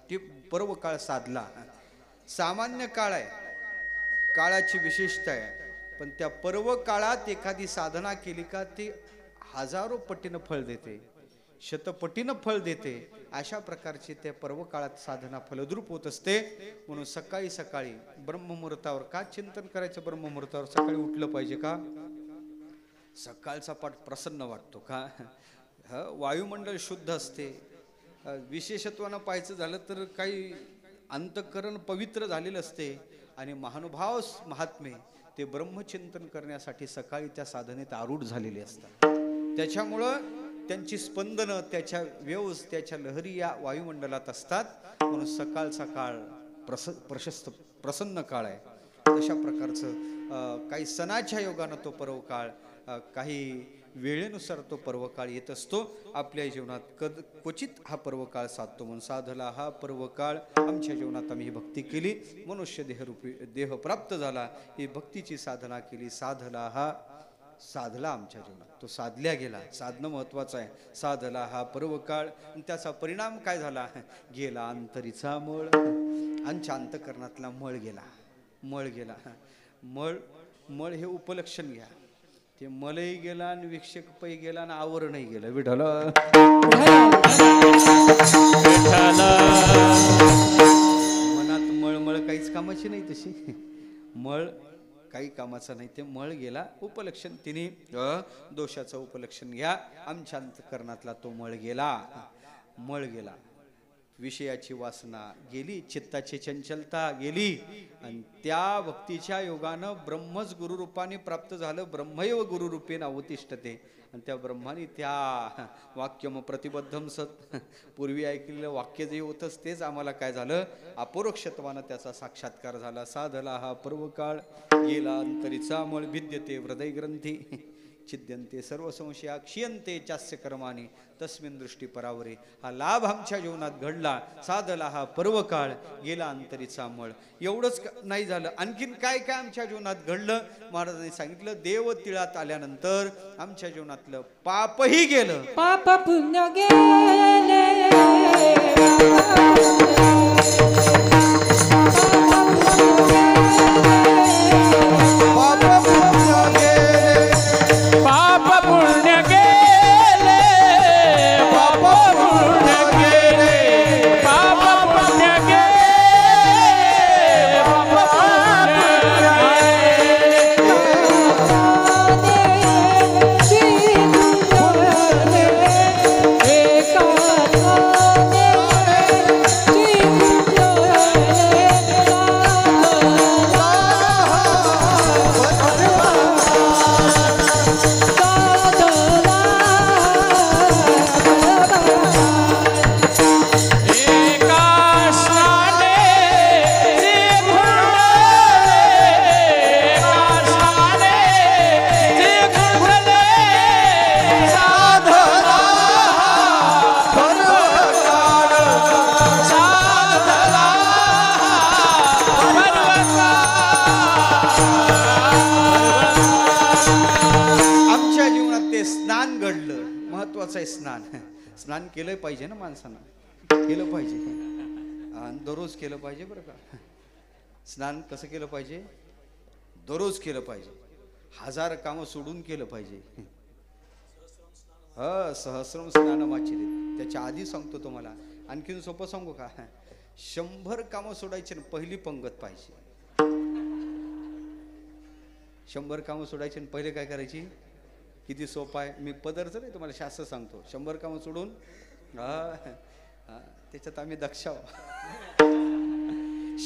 ते पर्व काळ साधला. सामान्य काळ आहे, काळाची विशेषता आहे, पण त्या पर्व काळात एखादी साधना केली का ती हजारो पटीनं फळ देते, शतपटीनं फळ देते. अशा प्रकारची त्या पर्व काळात साधना फलद्रूप होत असते. म्हणून सकाळी सकाळी ब्रह्ममुहूर्तावर का चिंतन करायचं? ब्रह्ममुहूर्तावर सकाळी उठलं पाहिजे का? सकाळचा पाठ प्रसन्न वाटतो का? वायुमंडळ शुद्ध असते. विशेषत्वानं पाहायचं झालं तर काही अंतःकरण पवित्र झालेलं असते आणि महानुभाव महात्मे ते ब्रह्मचिंतन करण्यासाठी सकाळी त्या साधनेत आरूढ झालेले असतात. त्याच्यामुळं त्यांची स्पंदनं त्याच्या वेव्स त्याच्या लहरी या वायुमंडलात असतात. म्हणून सकाळचा काळ प्रशस्त प्रसन्न काळ आहे. तशा प्रकारचं काही सणाच्या योगानं तो पर्व काळ, काही वेळेनुसार तो पर्व काळ येत असतो. आपल्या जीवनात क्वचित हा पर्व काळ साधतो. म्हणून साधला हा पर्व काळ. आमच्या जीवनात आम्ही ही भक्ती केली, मनुष्य देहरूपी देह प्राप्त झाला, ही भक्तीची साधना केली. साधला हा साधला आमच्या जीवनात, तो साधल्या गेला. साधणं महत्वाचं आहे. साधला हा पर्व काळ. त्याचा परिणाम काय झाला? गेला अंतरीचा मळ. आमच्या अंतःकरणातला मळ गेला. मळ गेला. मळ हे उपलक्षण घ्या. ते मलही गेला आणि विक्षेपही गेला आणि आवरणही गेलं. विठ्ठल मनात मळमळ काहीच कामाची नाही. तशी मळ काही कामाचं नाही. ते मळ गेला. उपलक्षण तिने दोषाचं उपलक्षण घ्या. आमच्या अंतःकरणातला तो मळ गेला. मळ गेला. विषयाची वासना गेली, चित्ताची चंचलता गेली आणि त्या भक्तीच्या योगानं ब्रह्मच गुरुरूपाने प्राप्त झालं. ब्रह्मैव गुरुरूपेण अवतिष्ठते. आणि त्या ब्रह्माने त्या वाक्यम प्रतिबद्धम सत पूर्वी ऐकलेलं वाक्य जे होतंच तेच आम्हाला काय झालं? अपरोक्षत्वानं त्याचा साक्षात्कार झाला. साधला हा पर्व काळ. गेला अंतरीचा मळ. भिद्यते हृदय ग्रंथी छिद्यंते सर्व संशया क्षीयंते चास्य कर्माने तस्मिन दृष्टी परावरे. हा लाभ आमच्या जीवनात घडला. साधला हा पर्व काळ. गेला अंतरीचा मळ. एवढंच नाही झालं, आणखीन काय काय आमच्या जीवनात घडलं? महाराजांनी सांगितलं देव तिळात आल्यानंतर आमच्या जीवनातलं पापही गेलं. पाप पुण्य गेले, पाप पुण्य गेले, पाप ते स्नान घडलं. महत्वाचं आहे स्नान. स्नान केलं पाहिजे ना माणसानं, केलं पाहिजे आणि दररोज केलं पाहिजे बरं का. स्नान कसं केलं पाहिजे? दररोज केलं पाहिजे. 1000 कामं सोडून केलं पाहिजे. सहस्रम स्नानमाचरित. त्याच्या आधी सांगतो तुम्हाला, आणखीन सोपं सांगू का? 100 कामं सोडायची ना पहिली पंगत पाहिजे. 100 कामं सोडायची आणि पहिले काय करायची? किती सोपं आहे. मी पदरचं नाही तुम्हाला, शास्त्र सांगतो. 100 कामं सोडून त्याच्यात आम्ही दक्ष आहोत.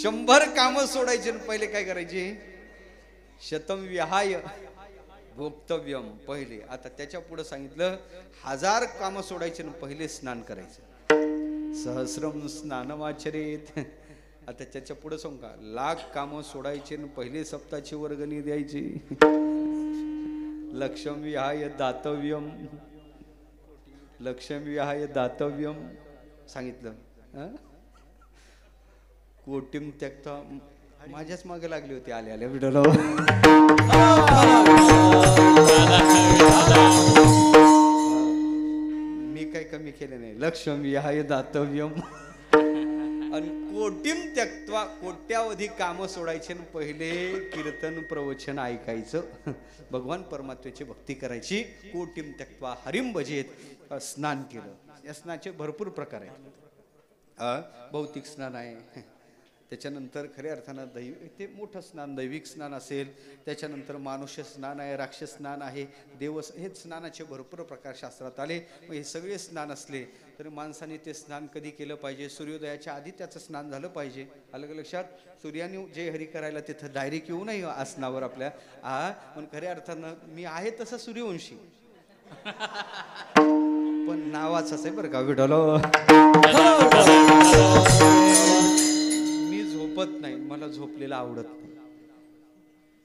100 कामं सोडायची आणि पहिले काय करायची? शतम विहाय भोक्तव्यम. पहिले. आता त्याच्या पुढे सांगितलं 1000 कामं सोडायची आणि पहिले स्नान करायचं. सहस्रम स्नानमाचरित. आता त्याच्या पुढे सांगू का? 1,00,000 कामं सोडायची आणि पहिले सप्ताची वर्गणी द्यायची. लक्ष्म विहाय दातव्यम. लक्ष्म विहाय दातव्यम सांगितलं. कोटीम त्यक्ता. माझ्याच मागे लागली होती आल्या आल्या व्हिडिओला. मी काही कमी केले नाही. लक्ष्म विहाय दातव्यम आणि कोटीम त्यक्त्वा. कोट्यावधी कामं सोडायचे आणि पहिले कीर्तन प्रवचन ऐकायचं. भगवान परमात्म्याची भक्ती करायची. कोटीम त्यक्त्वा हरिम भजेत. स्नान केलं. या स्नानाचे भरपूर प्रकार आहेत. भौतिक स्नान आहे, त्याच्यानंतर खऱ्या अर्थानं ते मोठं स्नान दैविक स्नान असेल, त्याच्यानंतर मानुष्य स्नान आहे, राक्षस स्नान आहे, हे स्नानाचे भरपूर प्रकार शास्त्रात आले. मग हे सगळे स्नान असले तर माणसाने ते स्नान कधी केलं पाहिजे? सूर्योदयाच्या आधी त्याचं स्नान झालं पाहिजे. अलग लक्षात. सूर्याने जे हरी करायला तिथं डायरेक्ट येऊ नये आसनावर आपल्या. पण खऱ्या अर्थानं मी आहे तसं सूर्यवंशी, पण नावाचाच आहे बरं का विठ्ठल. झोपत नाही, मला झोपलेलं आवडत नाही.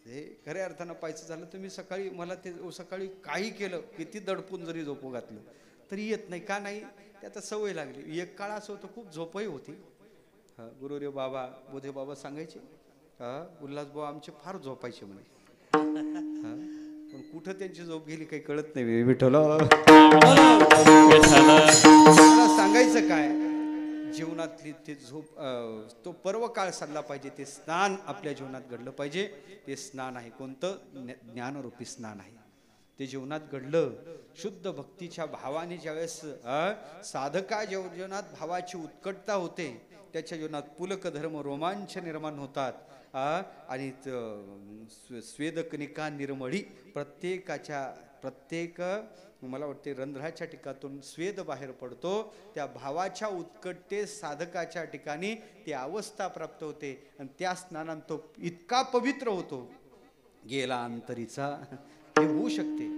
हे खऱ्या अर्थानं पाहायचं झालं तर मी सकाळी, मला ते सकाळी काही केलं, किती दडपून जरी झोपू घातलं तरी येत नाही. का नाही? त्याचा सवय लागली. एक काळ असं होतं खूप झोपही होती. गुरुरे बाबा, बोधे बाबा सांगायचे, उल्हास बाबा आमचे फार झोपायचे म्हणे. पण कुठं त्यांची झोप गेली काही कळत नाही. विठ्ठल सांगायचं काय? जीवनातली ते झोप, तो पर्व काळ साधला पाहिजे. ते स्नान आपल्या जीवनात घडलं पाहिजे. ते स्नान आहे कोणतं? ज्ञानरूपी स्नान आहे. ते जीवनात घडलं. शुद्ध भक्तीच्या भावाने ज्यावेळेस साधका जीवनात भावाची उत्कटता होते, त्याच्या जीवनात पुलक धर्म रोमांच निर्माण होतात. आणि स्वेदकनिका निर्मळी. प्रत्येक मला वाटते रंध्राच्या ठिकाणातून स्वेद बाहेर पडतो. त्या भावाच्या उत्कटते साधकाच्या ठिकाणी ती अवस्था प्राप्त होते आणि त्या स्नानात तो इतका पवित्र होतो, गेला अंतरीचा. हे होऊ शकते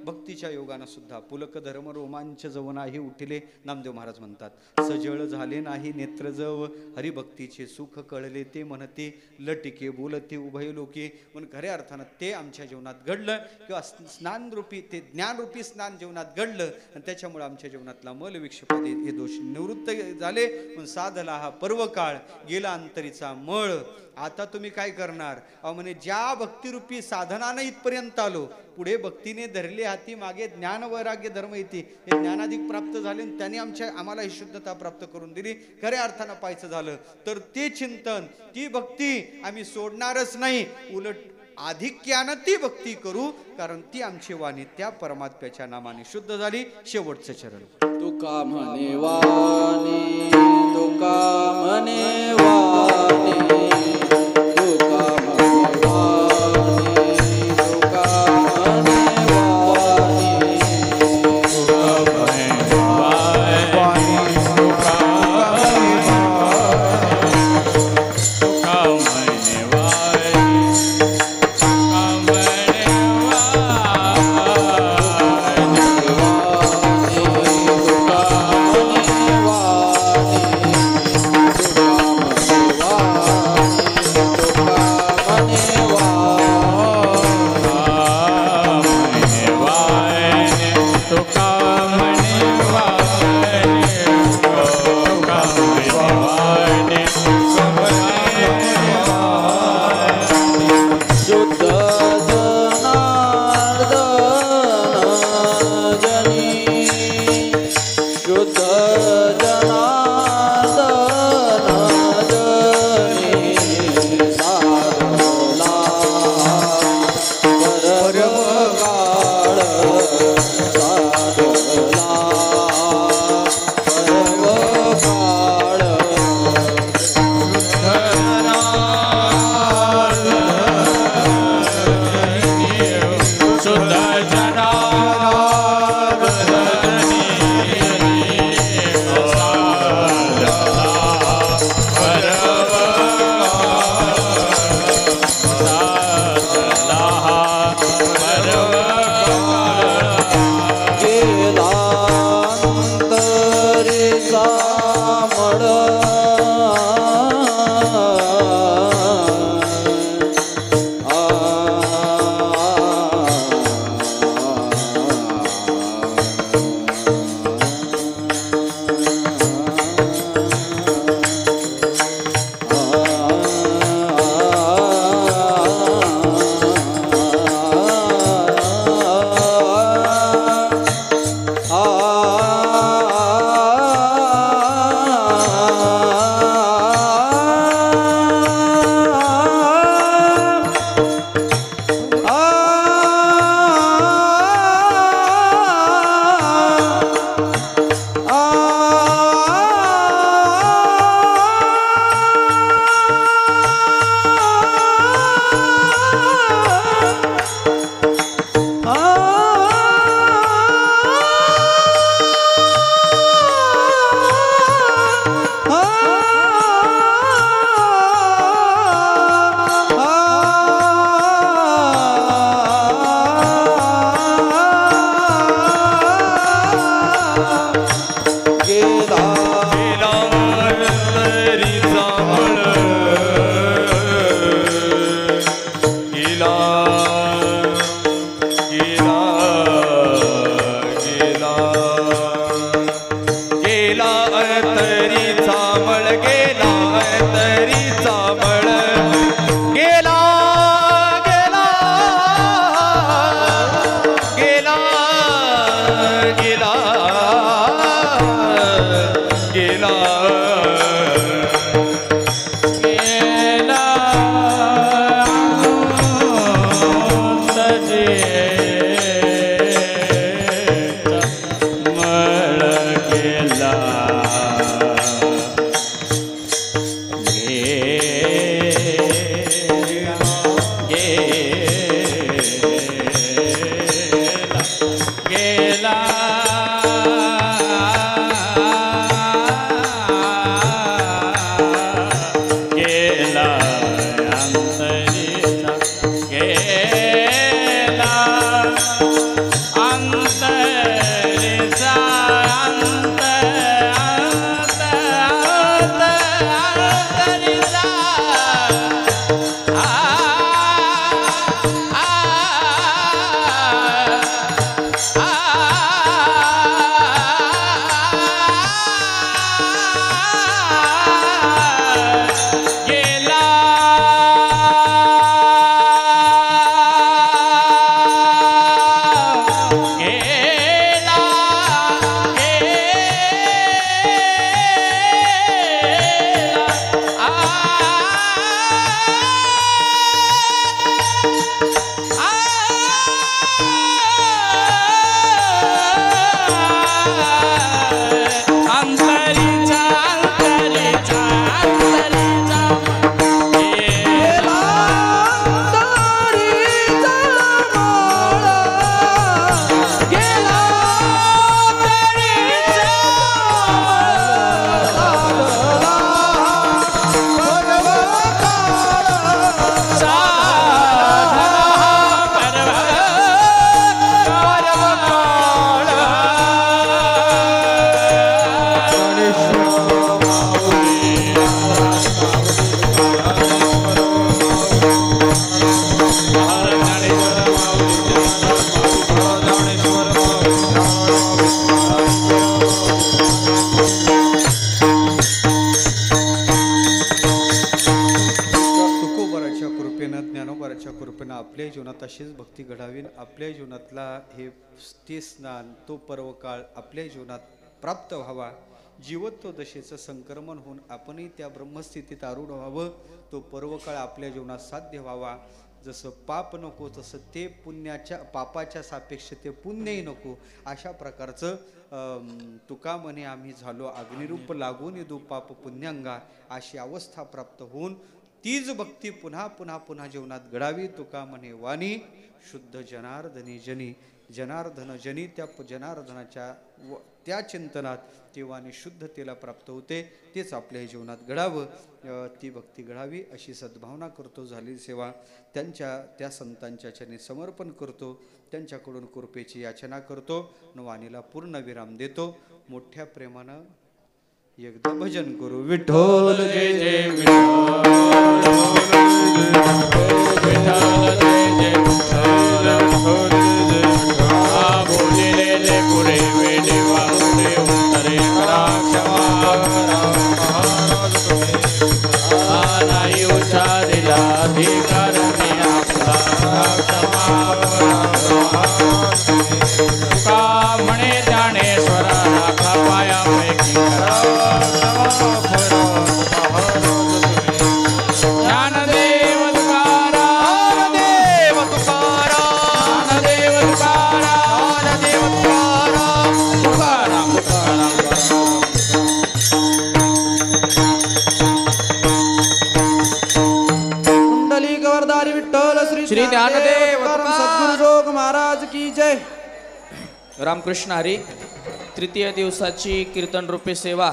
भक्तीच्या योगानं सुद्धा. पुलक धर्म रोमांच जवनाही उठिले. नामदेव महाराज म्हणतात, सजळ झाले नाही नेत्रजव, हरिभक्तीचे सुख कळले ते म्हणते, लटिके बोलते उभय लोके. पण खऱ्या अर्थानं ते आमच्या जीवनात घडलं, किंवा स्नानरूपी ते ज्ञानरूपी स्नान जीवनात घडलं आणि त्याच्यामुळे आमच्या जीवनातला मल विक्षेपादे हे दोष निवृत्त झाले. पण साधला हा पर्व काळ, गेला अंतरीचा मळ. आता तुम्ही काय करणार? म्हणे ज्या भक्तिरूपी साधनानं इथपर्यंत आलो, पुढे भक्तीने धरले हाती, मागे ज्ञान वैराग्य धर्म येते. हे ज्ञानाधिक प्राप्त झाले आणि त्याने आम्हाला ही शुद्धता प्राप्त करून दिली. खऱ्या अर्थानं पाहायचं झालं तर ते चिंतन, ती भक्ती आम्ही सोडणारच नाही, उलट आधिक्यानं ती भक्ती करू, कारण ती आमची वाणी त्या परमात्म्याच्या नामाने शुद्ध झाली. शेवटचं चरण. तुका म्हणे वाणी, तुका म्हणे वाणी, तुका म्हणे वाणी, तुका म्हणे वाणी, तुका म्हणे वाणी, तुका म्हणे वाणी. ज्ञानोबाच्या कृपेनं आपल्या जीवनात अशीच भक्ती घडावी, आपल्या जीवनातला हे ते स्नान तो पर्वकाळ आपल्या जीवनात प्राप्त व्हावा, जीवत्व दशेचं संक्रमण होऊन आपणही त्या ब्रह्मस्थितीत आरूढ व्हावं, तो पर्वकाळ आपल्या जीवनात साध्य व्हावा. जसं पाप नको तसं ते पुण्याच्या पापाच्या सापेक्ष ते पुण्यही नको, अशा प्रकारचं तुका म्हणे आम्ही झालो अग्निरूप लागून दु पाप पुण्यांगा, अशी अवस्था प्राप्त होऊन तीच भक्ती पुन्हा पुन्हा पुन्हा जीवनात घडावी. तुका म्हणे वाणी शुद्ध जनार्दनी जनी, जनार्दन जनी त्या जनार्दनाच्या त्या चिंतनात ती वाणी शुद्धतेला प्राप्त होते, तेच आपल्या जीवनात घडावं, ती भक्ती घडावी अशी सद्भावना करतो. झाली सेवा त्या संतांच्या चरणी समर्पण करतो, त्यांच्याकडून कृपेची याचना करतो, वाणीला पूर्ण विराम देतो. मोठ्या प्रेमानं एकदा भजन करू. विठ्ठल जय जय म्हणे ज्ञानेश्वरा राखा पाया पैकी ज्ञानदेव तुकाराम, ज्ञानदेव तुकाराम, ज्ञानदेव तुकाराम, ज्ञानदेव तुकाराम, तुकाराम कुंडली गवरदारी विठ्ठल श्री ज्ञानदेव सद्गुरु जोग महाराज की जय. रामकृष्ण हरी. तृतीय दिवसाची कीर्तन रूपी सेवा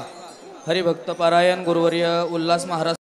हरिभक्त पारायण गुरुवर्य उल्हास महाराज